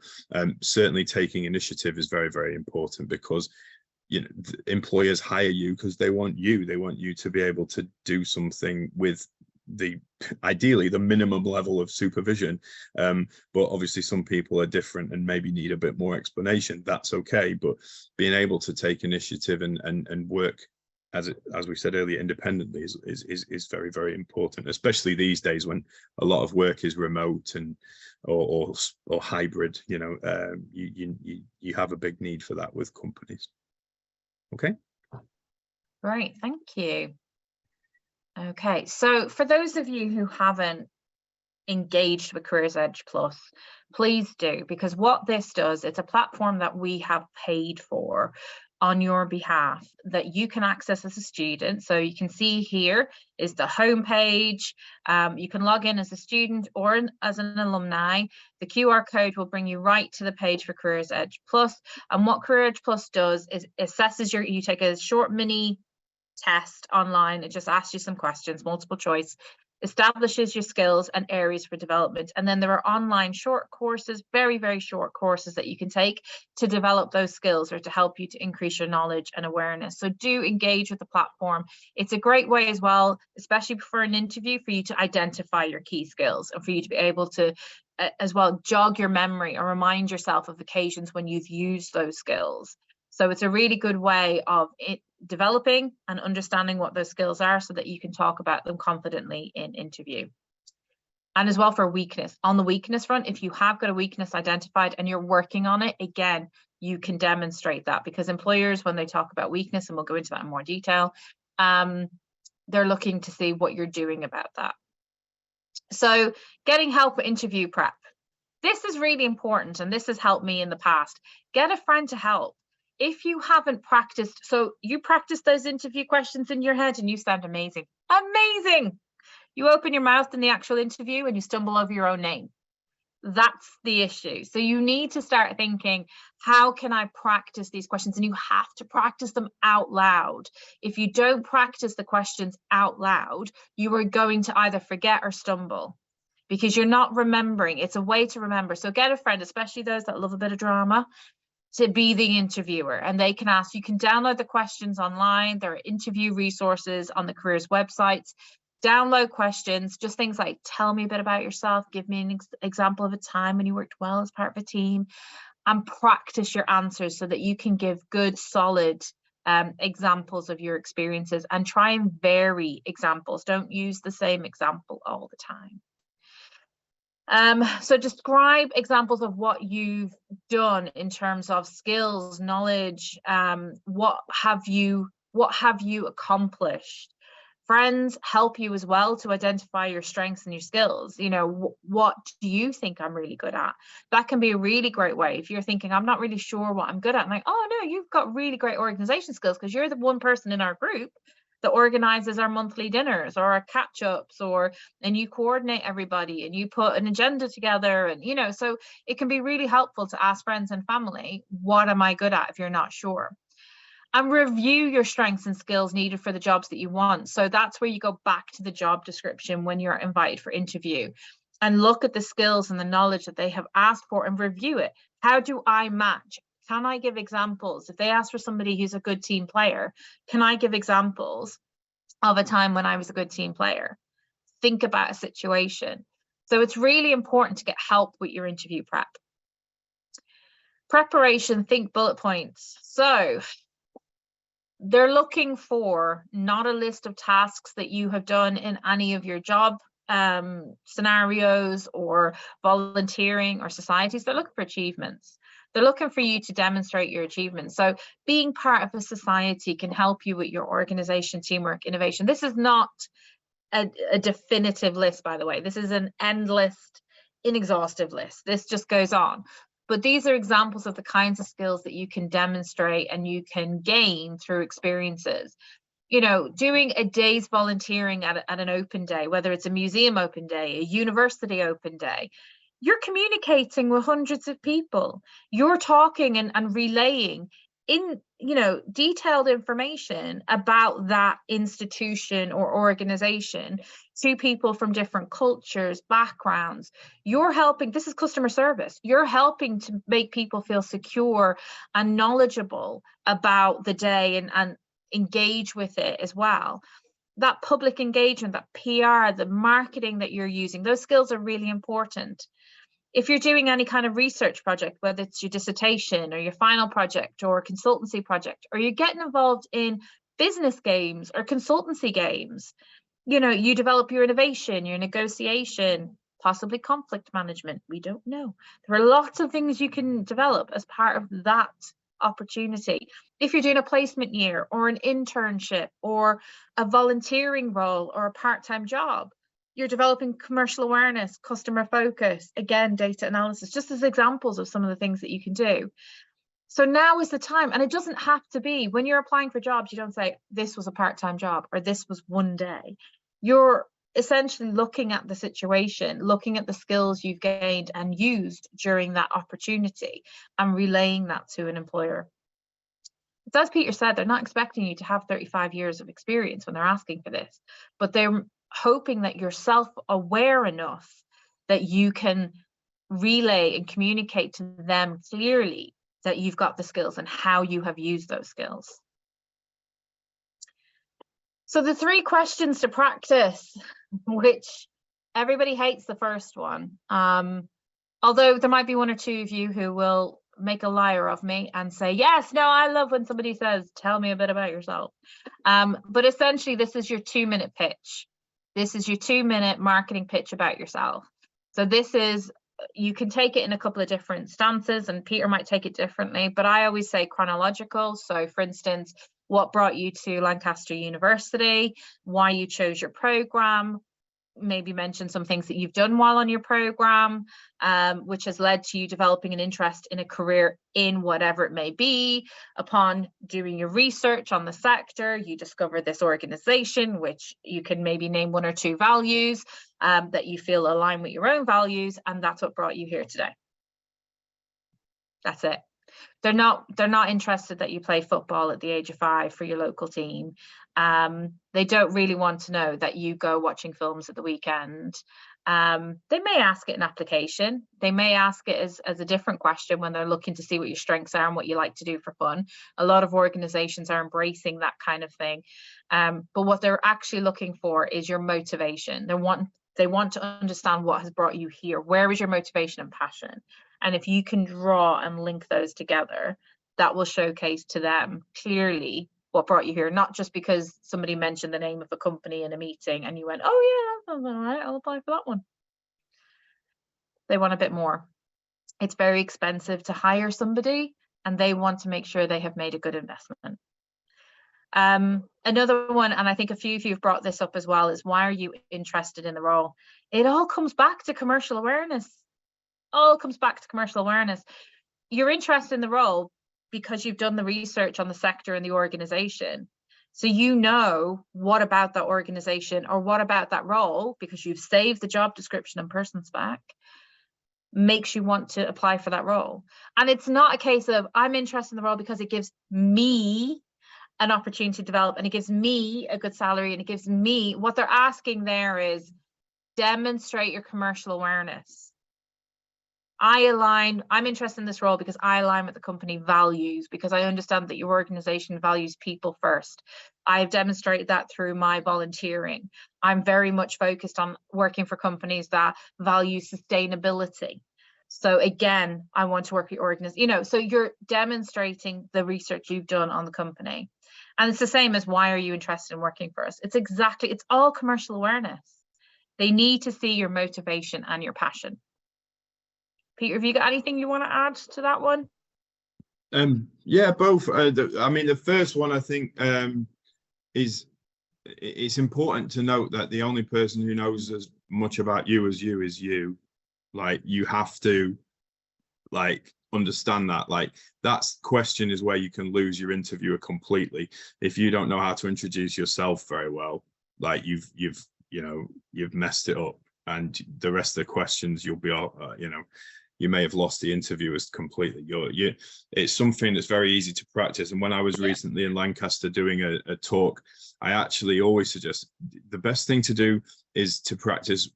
certainly taking initiative is very, very important, because you know, employers hire you because they want you to be able to do something with ideally the minimum level of supervision, but obviously some people are different and maybe need a bit more explanation. That's okay, but being able to take initiative and work, as we said earlier, independently is very, very important, especially these days when a lot of work is remote and or hybrid. You know, you have a big need for that with companies. Okay, great, thank you. Okay, so for those of you who haven't engaged with Careers Edge Plus, please do, because what this does, it's a platform that we have paid for on your behalf that you can access as a student. So you can see here is the home page. You can log in as a student or as an alumni. The QR code will bring you right to the page for Careers Edge Plus. And what Careers Edge Plus does is assesses you take a short mini test online. It just asks you some questions, multiple choice, establishes your skills and areas for development. And then there are online short courses, very, very short courses that you can take to develop those skills or to help you to increase your knowledge and awareness. So do engage with the platform. It's a great way as well, especially for an interview, for you to identify your key skills and for you to be able to as well jog your memory or remind yourself of occasions when you've used those skills. So it's a really good way of developing and understanding what those skills are so that you can talk about them confidently in interview. And as well for weakness. On the weakness front, if you have got a weakness identified and you're working on it, again, you can demonstrate that, because employers, when they talk about weakness, and we'll go into that in more detail, they're looking to see what you're doing about that. So getting help with interview prep. This is really important, and this has helped me in the past. Get a friend to help. If you haven't practiced, so you practice those interview questions in your head and you sound amazing. Amazing. You open your mouth in the actual interview and you stumble over your own name. That's the issue. So you need to start thinking, how can I practice these questions? And you have to practice them out loud. If you don't practice the questions out loud, you are going to either forget or stumble, because you're not remembering. It's a way to remember. So get a friend, especially those that love a bit of drama, to be the interviewer, and they can ask. You can download the questions online. There are interview resources on the careers websites. Download questions, just things like, tell me a bit about yourself, give me an example of a time when you worked well as part of a team, and practice your answers so that you can give good, solid examples of your experiences, and try and vary examples. Don't use the same example all the time. So describe examples of what you've done in terms of skills, knowledge. What have you accomplished? Friends help you as well to identify your strengths and your skills. You know, what do you think I'm really good at? That can be a really great way. If you're thinking, I'm not really sure what I'm good at, I'm like, oh no, you've got really great organization skills because you're the one person in our group that organizes our monthly dinners or our catch-ups, and you coordinate everybody and you put an agenda together, and you know, so it can be really helpful to ask friends and family, what am I good at, if you're not sure. And review your strengths and skills needed for the jobs that you want. So that's where you go back to the job description when you're invited for interview and look at the skills and the knowledge that they have asked for and review it. How do I match? Can I give examples? If they ask for somebody who's a good team player, can I give examples of a time when I was a good team player? Think about a situation. So it's really important to get help with your interview prep. Preparation, think bullet points. So they're looking for not a list of tasks that you have done in any of your job scenarios or volunteering or societies. They're looking for achievements. They're looking for you to demonstrate your achievements. So being part of a society can help you with your organization, teamwork, innovation. This is not a definitive list, by the way. This is an endless, inexhaustive list. This just goes on. But these are examples of the kinds of skills that you can demonstrate and you can gain through experiences. You know, doing a day's volunteering at an open day, whether it's a museum open day, a university open day, you're communicating with hundreds of people. You're talking and relaying in, you know, detailed information about that institution or organization to people from different cultures, backgrounds. You're helping, this is customer service. You're helping to make people feel secure and knowledgeable about the day and engage with it as well. That public engagement, that PR, the marketing that you're using, those skills are really important. If you're doing any kind of research project, whether it's your dissertation or your final project or consultancy project, or you're getting involved in business games or consultancy games, you know, you develop your innovation, your negotiation, possibly conflict management. We don't know. There are lots of things you can develop as part of that opportunity. If you're doing a placement year or an internship or a volunteering role or a part-time job, you're developing commercial awareness, customer focus, again, data analysis, just as examples of some of the things that you can do. So now is the time, and it doesn't have to be, when you're applying for jobs, you don't say, this was a part-time job or this was one day. You're essentially looking at the situation, looking at the skills you've gained and used during that opportunity and relaying that to an employer. So as Peter said, they're not expecting you to have 35 years of experience when they're asking for this, but they're hoping that you're self-aware enough that you can relay and communicate to them clearly that you've got the skills and how you have used those skills. So the 3 questions to practice, which everybody hates the first one, although there might be 1 or 2 of you who will make a liar of me and say, yes, no, I love when somebody says, tell me a bit about yourself. But essentially, this is your 2-minute pitch. This is your 2-minute marketing pitch about yourself. So this is, you can take it in a couple of different stances, and Peter might take it differently, but I always say chronological. So for instance, what brought you to Lancaster University, why you chose your program, maybe mention some things that you've done while on your program, which has led to you developing an interest in a career in whatever it may be. Upon doing your research on the sector, you discover this organization, which you can maybe name 1 or 2 values that you feel align with your own values, and that's what brought you here today. That's it. They're not interested that you play football at the age of 5 for your local team. They don't really want to know that you go watching films at the weekend. They may ask it in application. They may ask it as a different question when they're looking to see what your strengths are and what you like to do for fun. A lot of organizations are embracing that kind of thing. But what they're actually looking for is your motivation. They want to understand what has brought you here. Where is your motivation and passion? And if you can draw and link those together, that will showcase to them clearly what brought you here, not just because somebody mentioned the name of a company in a meeting and you went, oh yeah, that sounds all right, I'll apply for that one. They want a bit more. It's very expensive to hire somebody, and they want to make sure they have made a good investment. Another one, and I think a few of you have brought this up as well, is why are you interested in the role? It all comes back to commercial awareness. All comes back to commercial awareness. You're interested in the role because you've done the research on the sector and the organization. So you know what about that organization or what about that role, because you've saved the job description and person spec, makes you want to apply for that role. And it's not a case of I'm interested in the role because it gives me an opportunity to develop and it gives me a good salary and it gives me, what they're asking there is demonstrate your commercial awareness. I'm interested in this role because I align with the company values, because I understand that your organization values people first. I've demonstrated that through my volunteering. I'm very much focused on working for companies that value sustainability. So again, I want to work with your organization, you know, so you're demonstrating the research you've done on the company. And it's the same as why are you interested in working for us? It's all commercial awareness. They need to see your motivation and your passion. Peter, have you got anything you want to add to that one? Yeah, both. I mean, the first one I think is it's important to note that the only person who knows as much about you as you is you. Like, you have to like understand that. Like, that question is where you can lose your interviewer completely if you don't know how to introduce yourself very well. Like, you've messed it up, and the rest of the questions you'll be you may have lost the interviewers completely. It's something that's very easy to practice. And when I was recently in Lancaster doing a talk, I actually always suggest the best thing to do is to practice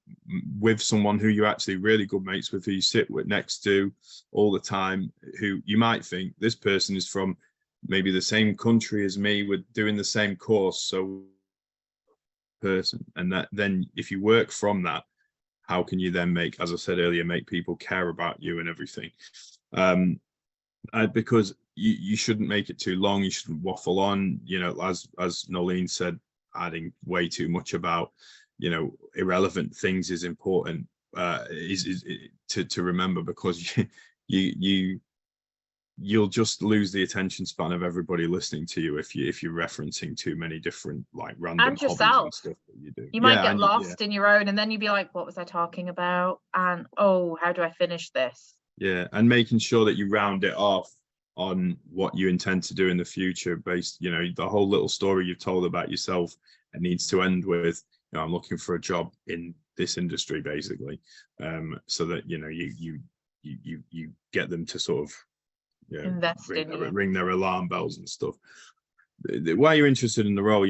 with someone who you're actually really good mates with, who you sit with next to all the time, who you might think this person is from maybe the same country as me, we're doing the same course, so person. And that then if you work from that, how can you then make, as I said earlier, make people care about you and everything? Because you shouldn't make it too long. You shouldn't waffle on, as Nolene said, adding way too much about, irrelevant things is important, to remember, because you'll just lose the attention span of everybody listening to you if you're referencing too many different like random and yourself. hobbies and stuff that you do. You might get lost in your own, and then you'd be like, what was I talking about? And oh, how do I finish this? Yeah, and making sure that you round it off on what you intend to do in the future, based, the whole little story you've told about yourself, it needs to end with, I'm looking for a job in this industry, basically, so that you get them to sort of ring their alarm bells and stuff. Why you're interested in the role,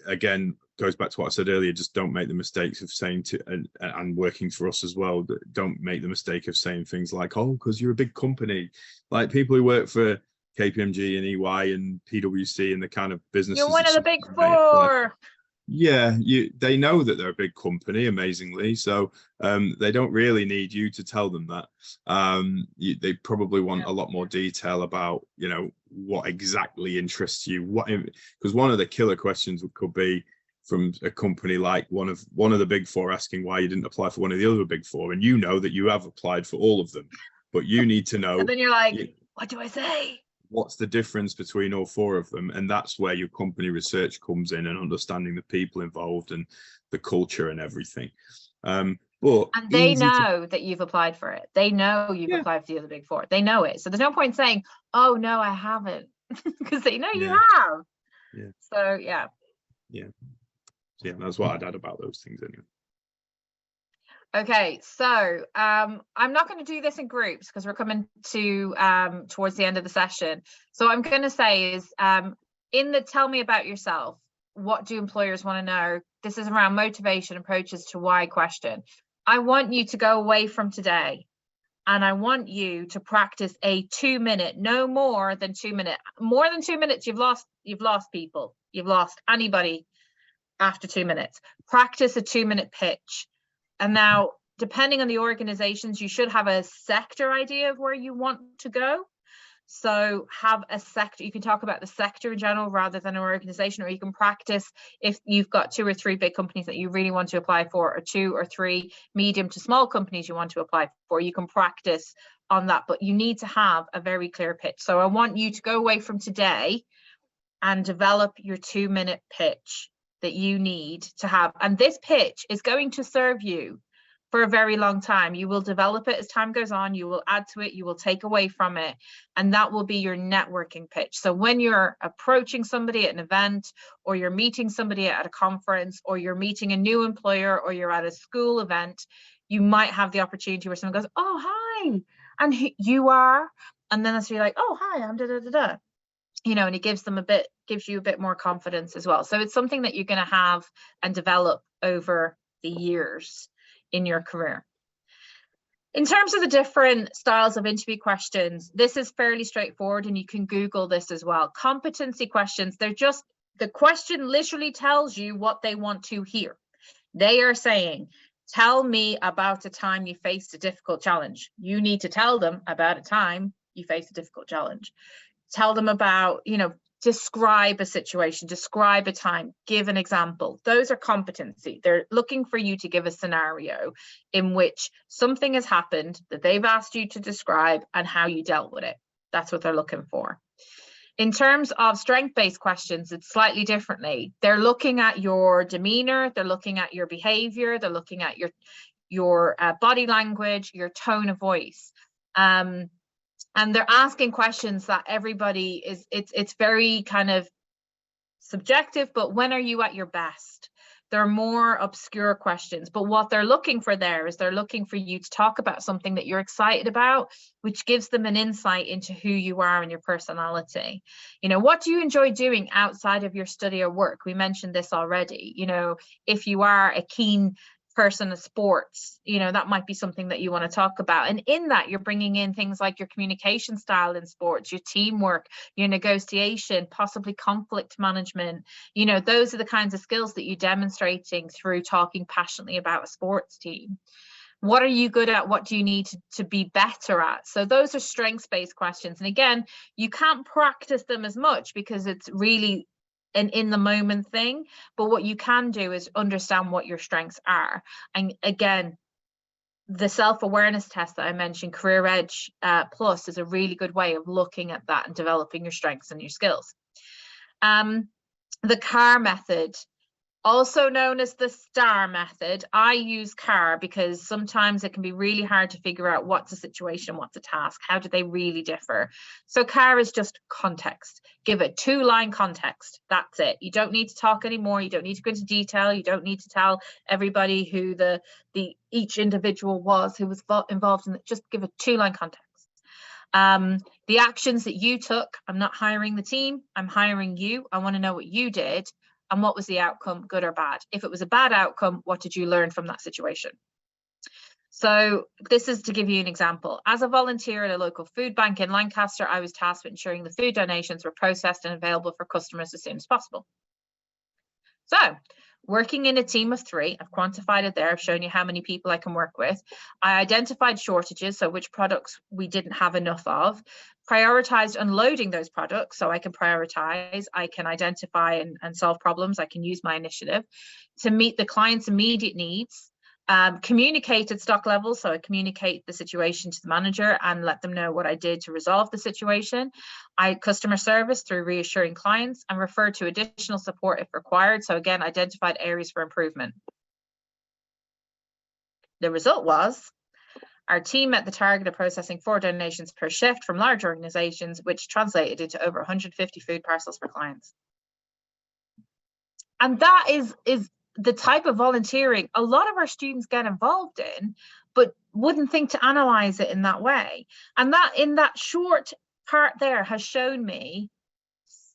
again, goes back to what I said earlier, just don't make the mistakes of saying and working for us as well, don't make the mistake of saying things like, oh, because you're a big company. Like, people who work for KPMG and EY and PwC and the kind of businesses, you're one of the big four. Yeah, they know that they're a big company, amazingly, so they don't really need you to tell them that. They probably want a lot more detail about what exactly interests you, because one of the killer questions could be from a company like one of the big four asking why you didn't apply for one of the other big four, and that you have applied for all of them, but you need to know. And then you're like, what do I say? What's the difference between all four of them? And that's where your company research comes in, and understanding the people involved and the culture and everything. And they know that you've applied for it. They know you've applied for the other big four. They know it. So there's no point saying, oh no, I haven't, because they know you have. Yeah. So yeah, that's what I'd add about those things anyway. Okay, so I'm not going to do this in groups because we're coming to towards the end of the session. So I'm going to say is in the tell me about yourself, what do employers want to know? This is around motivation, approaches to why question. I want you to go away from today, and I want you to practice a 2-minute, no more than 2 minutes. More than 2 minutes, you've lost people. You've lost anybody after 2 minutes. Practice a 2-minute pitch. And now, depending on the organizations, you should have a sector idea of where you want to go. So have a sector. You can talk about the sector in general rather than an organization, or you can practice if you've got 2 or 3 big companies that you really want to apply for, or 2 or 3 medium to small companies you want to apply for. You can practice on that, but you need to have a very clear pitch. So I want you to go away from today and develop your 2-minute pitch that you need to have. And this pitch is going to serve you for a very long time. You will develop it as time goes on, you will add to it, you will take away from it, and that will be your networking pitch. So when you're approaching somebody at an event, or you're meeting somebody at a conference, or you're meeting a new employer, or you're at a school event, you might have the opportunity where someone goes, oh, hi, and you are, and then you're like, oh, hi, I'm da da da da. You know, and it gives you a bit more confidence as well. So it's something that you're going to have and develop over the years in your career. In terms of the different styles of interview questions, this is fairly straightforward, and you can Google this as well. Competency questions, they're just, the question literally tells you what they want to hear. They are saying, tell me about a time you faced a difficult challenge. You need to tell them about a time you faced a difficult challenge. Tell them about, you know, describe a situation, describe a time, give an example. Those are competency. They're looking for you to give a scenario in which something has happened that they've asked you to describe and how you dealt with it. That's what they're looking for. In terms of strength-based questions, it's slightly differently. They're looking at your demeanor, they're looking at your behavior, they're looking at your body language, your tone of voice. And they're asking questions that everybody is, it's very kind of subjective, but when are you at your best? They're more obscure questions, but what they're looking for there is they're looking for you to talk about something that you're excited about, which gives them an insight into who you are and your personality. You know, what do you enjoy doing outside of your study or work? We mentioned this already. You know, if you are a keen person of sports, you know, that might be something that you want to talk about. And in that, you're bringing in things like your communication style in sports, your teamwork, your negotiation, possibly conflict management. You know, those are the kinds of skills that you're demonstrating through talking passionately about a sports team. What are you good at? What do you need to be better at? So those are strengths-based questions. And again, you can't practice them as much because it's really an in the moment thing, but what you can do is understand what your strengths are. And again, the self-awareness test that I mentioned, Career Edge Plus, is a really good way of looking at that and developing your strengths and your skills. The CAR method, also known as the STAR method. I use CAR because sometimes it can be really hard to figure out what's a situation, what's a task, how do they really differ. So CAR is just context. Give a 2-line context. That's it. You don't need to talk anymore. You don't need to go into detail. You don't need to tell everybody who each individual was who was involved in it. Just give a 2-line context. The actions that you took. I'm not hiring the team. I'm hiring you. I want to know what you did. And what was the outcome, good or bad? If it was a bad outcome, what did you learn from that situation? So this is to give you an example. As a volunteer at a local food bank in Lancaster, I was tasked with ensuring the food donations were processed and available for customers as soon as possible. So working in a team of 3, I've quantified it there, I've shown you how many people I can work with. I identified shortages, so which products we didn't have enough of, prioritized unloading those products, so I can prioritize, I can identify and solve problems, I can use my initiative to meet the client's immediate needs, communicated stock levels, so I communicate the situation to the manager and let them know what I did to resolve the situation. I customer service through reassuring clients and refer to additional support if required. So again, identified areas for improvement. The result was our team met the target of processing 4 donations per shift from large organizations, which translated into over 150 food parcels for clients. And that is the type of volunteering a lot of our students get involved in, but wouldn't think to analyze it in that way. And that in that short part there has shown me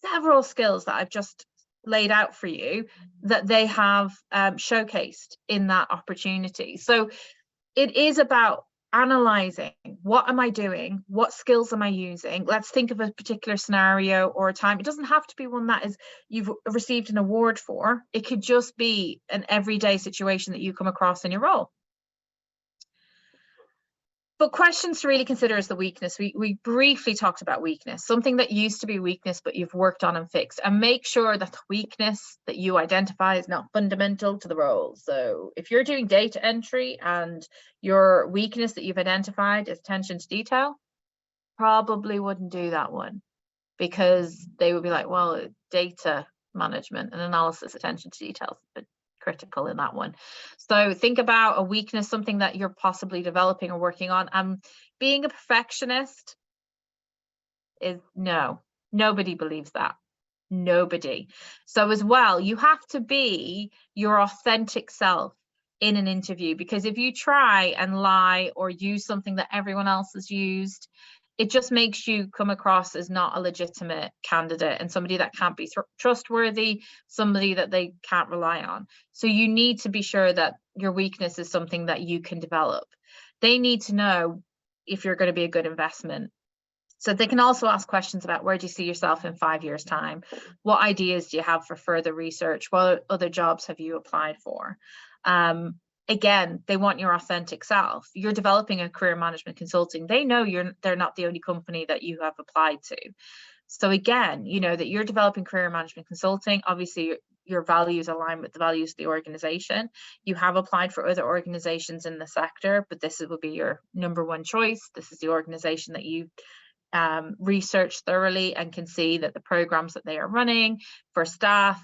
several skills that I've just laid out for you that they have showcased in that opportunity. So it is about analyzing, what am I doing, what skills am I using? Let's think of a particular scenario or a time. It doesn't have to be one that is you've received an award for. It could just be an everyday situation that you come across in your role. But questions to really consider is the weakness. We briefly talked about weakness, something that used to be weakness, but you've worked on and fixed, and make sure that the weakness that you identify is not fundamental to the role. So if you're doing data entry and your weakness that you've identified is attention to detail, probably wouldn't do that one, because they would be like, well, data management and analysis, attention to details, but critical in that one. So think about a weakness, something that you're possibly developing or working on. Being a perfectionist is no, nobody believes that. Nobody. So as well, you have to be your authentic self in an interview, because if you try and lie or use something that everyone else has used, it just makes you come across as not a legitimate candidate and somebody that can't be trustworthy, somebody that they can't rely on. So you need to be sure that your weakness is something that you can develop. They need to know if you're going to be a good investment. So they can also ask questions about, where do you see yourself in 5 years' time? What ideas do you have for further research? What other jobs have you applied for? Again, they want your authentic self. You're developing a career management consulting. They know they're not the only company that you have applied to. So again, you know that you're developing career management consulting. Obviously, your values align with the values of the organization. You have applied for other organizations in the sector, but this would be your number one choice. This is the organization that you research thoroughly and can see that the programs that they are running for staff,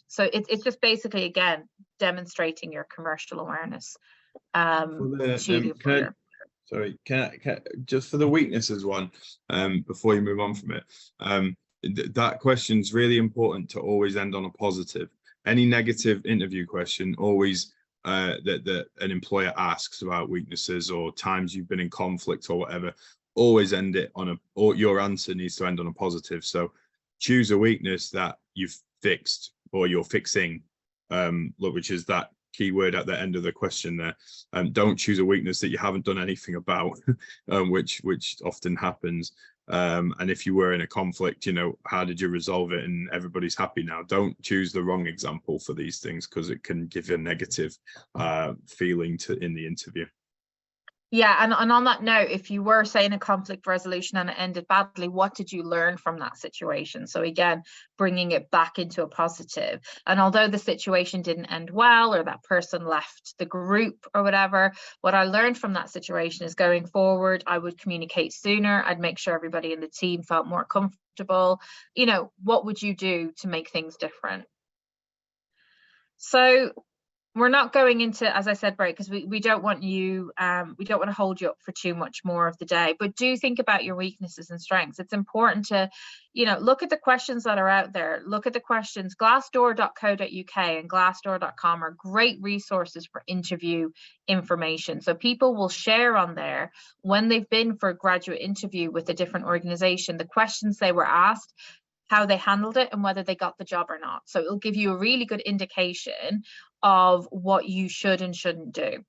So it's just basically, again, demonstrating your commercial awareness to the employer. Just for the weaknesses one, before you move on from it, that question's really important to always end on a positive. Any negative interview question, always that an employer asks about weaknesses or times you've been in conflict or whatever, always end it on or your answer needs to end on a positive. So choose a weakness that you've fixed or you're fixing, which is that keyword at the end of the question there. Don't choose a weakness that you haven't done anything about, which often happens. And if you were in a conflict, you know, how did you resolve it and everybody's happy now? Don't choose the wrong example for these things, because it can give you a negative feeling in the interview. Yeah, and on that note, if you were saying a conflict resolution and it ended badly, what did you learn from that situation? So again, bringing it back into a positive. And although the situation didn't end well, or that person left the group or whatever, what I learned from that situation is, going forward, I would communicate sooner. I'd make sure everybody in the team felt more comfortable. You know, what would you do to make things different? So we're not going into, as I said, break, because we don't want you, we don't want to hold you up for too much more of the day, but do think about your weaknesses and strengths. It's important to, you know, look at the questions that are out there. Look at the questions. Glassdoor.co.uk and glassdoor.com are great resources for interview information. So people will share on there when they've been for a graduate interview with a different organization, the questions they were asked, how they handled it, and whether they got the job or not. So it'll give you a really good indication of what you should and shouldn't do.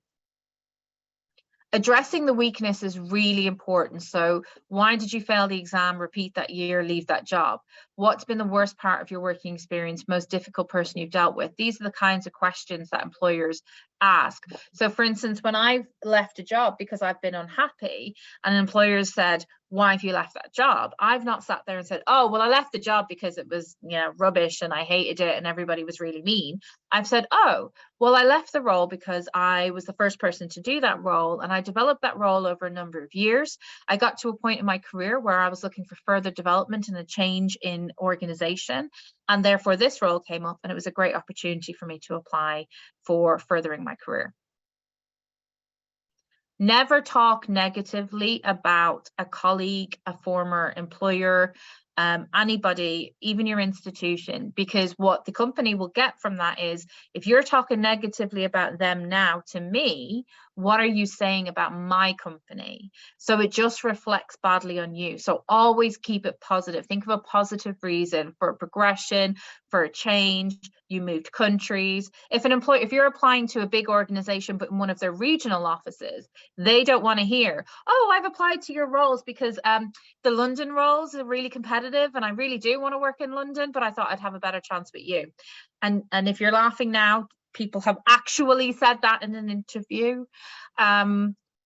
Addressing the weakness is really important. So why did you fail the exam, repeat that year, leave that job? What's been the worst part of your working experience, most difficult person you've dealt with? These are the kinds of questions that employers ask. So for instance, when I've left a job because I've been unhappy and employers said, why have you left that job? I've not sat there and said, oh, well, I left the job because it was, you know, rubbish and I hated it and everybody was really mean. I've said, oh, well, I left the role because I was the first person to do that role, and I developed that role over a number of years. I got to a point in my career where I was looking for further development and a change in organization, and therefore this role came up, and it was a great opportunity for me to apply for furthering my career. Never talk negatively about a colleague, a former employer, anybody, even your institution, because what the company will get from that is, if you're talking negatively about them now to me, what are you saying about my company? So it just reflects badly on you. So always keep it positive. Think of a positive reason for progression, for a change. You moved countries. If you're applying to a big organization, but in one of their regional offices, they don't want to hear, oh, I've applied to your roles because the London roles are really competitive and I really do want to work in London, but I thought I'd have a better chance with you. And if you're laughing now, people have actually said that in an interview.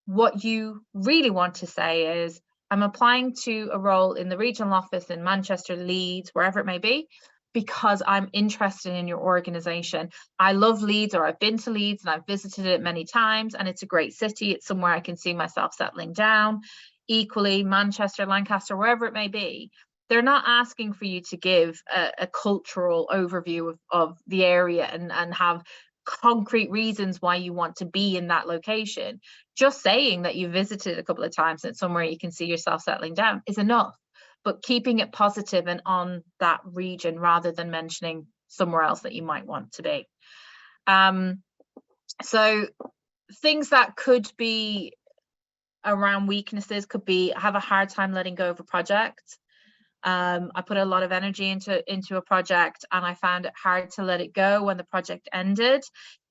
What you really want to say is, I'm applying to a role in the regional office in Manchester, Leeds, wherever it may be, because I'm interested in your organization. I love Leeds, or I've been to Leeds and I've visited it many times, and it's a great city. It's somewhere I can see myself settling down. Equally, Manchester, Lancaster, wherever it may be, they're not asking for you to give a cultural overview of the area and have concrete reasons why you want to be in that location. Just saying that you visited a couple of times and somewhere you can see yourself settling down is enough, but keeping it positive and on that region rather than mentioning somewhere else that you might want to be. So things that could be around weaknesses could be, I have a hard time letting go of a project. I put a lot of energy into a project and I found it hard to let it go when the project ended.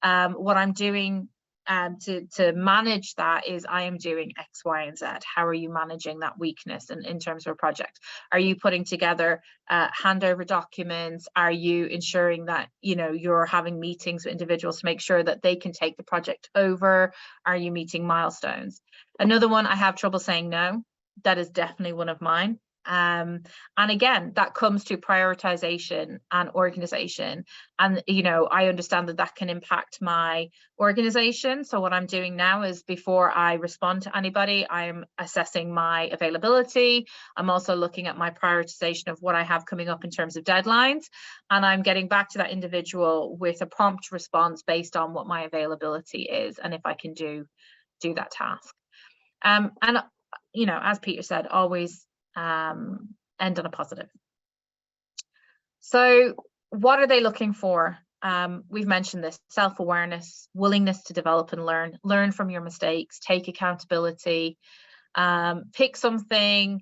What I'm doing to manage that is I am doing X, Y, and Z. How are you managing that weakness in terms of a project? Are you putting together handover documents? Are you ensuring that you're having meetings with individuals to make sure that they can take the project over? Are you meeting milestones? Another one, I have trouble saying no. That is definitely one of mine. And again, that comes to prioritization and organization. And, I understand that can impact my organization. So what I'm doing now is, before I respond to anybody, I'm assessing my availability. I'm also looking at my prioritization of what I have coming up in terms of deadlines. And I'm getting back to that individual with a prompt response based on what my availability is and if I can do that task. And, as Peter said, always end on a positive. So what are they looking for? We've mentioned this: self-awareness, willingness to develop and learn from your mistakes, take accountability, pick something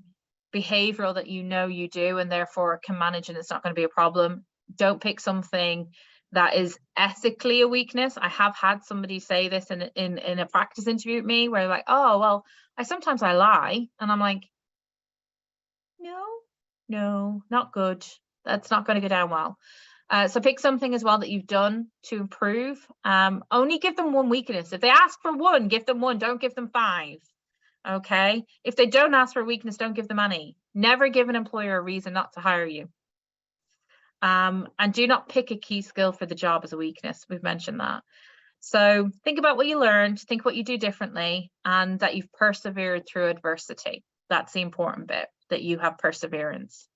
behavioral that you do and therefore can manage and it's not going to be a problem. Don't pick something that is ethically a weakness. I have had somebody say this in a practice interview with me, where they're like, oh, well, sometimes I lie. And I'm like, no, not good. That's not going to go down well. So pick something as well that you've done to improve. Only give them one weakness. If they ask for one, give them one. Don't give them 5. Okay. If they don't ask for a weakness, don't give them any. Never give an employer a reason not to hire you. And do not pick a key skill for the job as a weakness. We've mentioned that. So think about what you learned, think what you do differently, and that you've persevered through adversity. That's the important bit, that you have perseverance.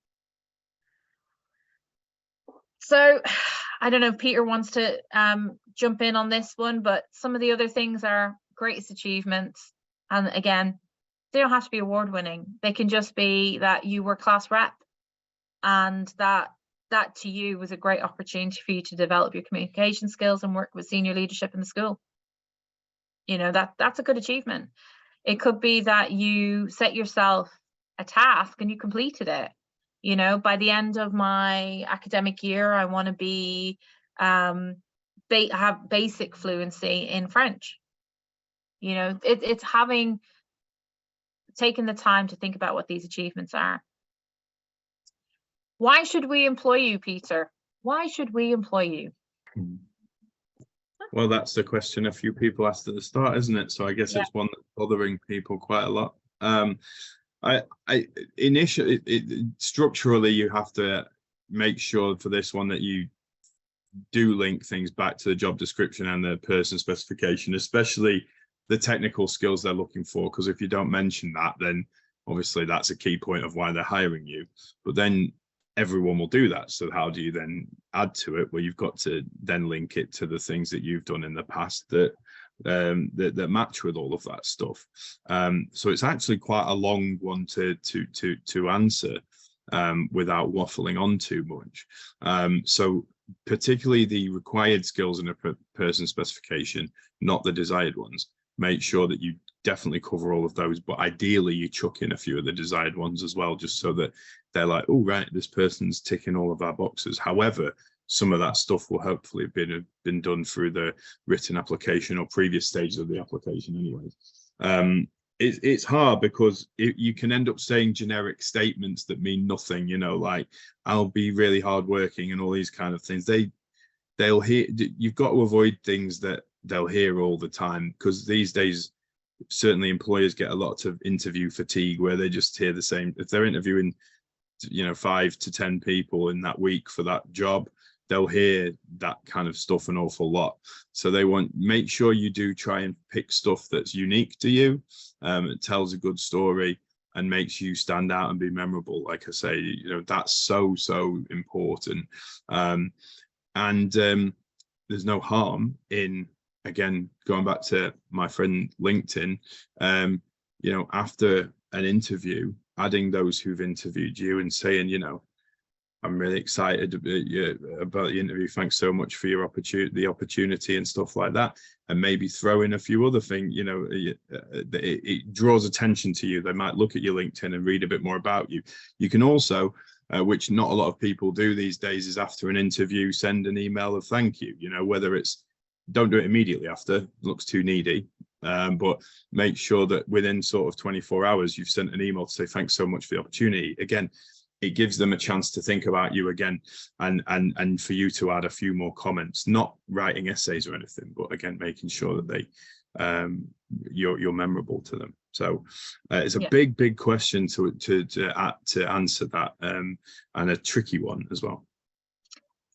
So I don't know if Peter wants to jump in on this one, but some of the other things are greatest achievements. And again, they don't have to be award winning. They can just be that you were class rep and that to you was a great opportunity for you to develop your communication skills and work with senior leadership in the school. That's a good achievement. It could be that you set yourself a task and you completed it. By the end of my academic year, I want to be have basic fluency in French. It's taking the time to think about what these achievements are. Why should we employ you, Peter? Why should we employ you? Well, that's the question a few people asked at the start, isn't it? So I guess it's one that's bothering people quite a lot. Initially, structurally, you have to make sure for this one that you do link things back to the job description and the person specification, especially the technical skills they're looking for. Because if you don't mention that, then obviously that's a key point of why they're hiring you. But then everyone will do that. So how do you then add to it? Well, you've got to then link it to the things that you've done in the past that match with all of that stuff. So it's actually quite a long one to answer without waffling on too much. So particularly the required skills in a person specification, not the desired ones. Make sure that you definitely cover all of those, but ideally you chuck in a few of the desired ones as well, just so that they're like, oh, right, this person's ticking all of our boxes. However, some of that stuff will hopefully have been done through the written application or previous stages of the application anyways. It's hard because you can end up saying generic statements that mean nothing, like I'll be really hardworking and all these kind of things. They'll hear. You've got to avoid things that they'll hear all the time, because these days certainly employers get a lot of interview fatigue where they just hear the same. If they're interviewing, 5 to 10 people in that week for that job, they'll hear that kind of stuff an awful lot. So they make sure you do try and pick stuff that's unique to you, it tells a good story and makes you stand out and be memorable. Like I say, that's so important. There's no harm in, again, going back to my friend LinkedIn, after an interview, adding those who've interviewed you and saying, I'm really excited about the interview. Thanks so much for the opportunity and stuff like that. And maybe throw in a few other things, it draws attention to you. They might look at your LinkedIn and read a bit more about you. You can also, which not a lot of people do these days, is after an interview, send an email of thank you, whether it's, don't do it immediately after, it looks too needy. But make sure that within sort of 24 hours, you've sent an email to say, thanks so much for the opportunity. Again, it gives them a chance to think about you again and for you to add a few more comments, not writing essays or anything, but again, making sure that you're memorable to them. So it's a big question to answer that, and a tricky one as well.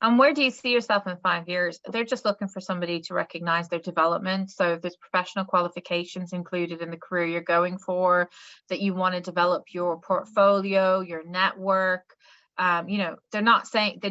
And where do you see yourself in 5 years? They're just looking for somebody to recognize their development. So if there's professional qualifications included in the career you're going for, that you want to develop your portfolio, your network, they're not saying, they don't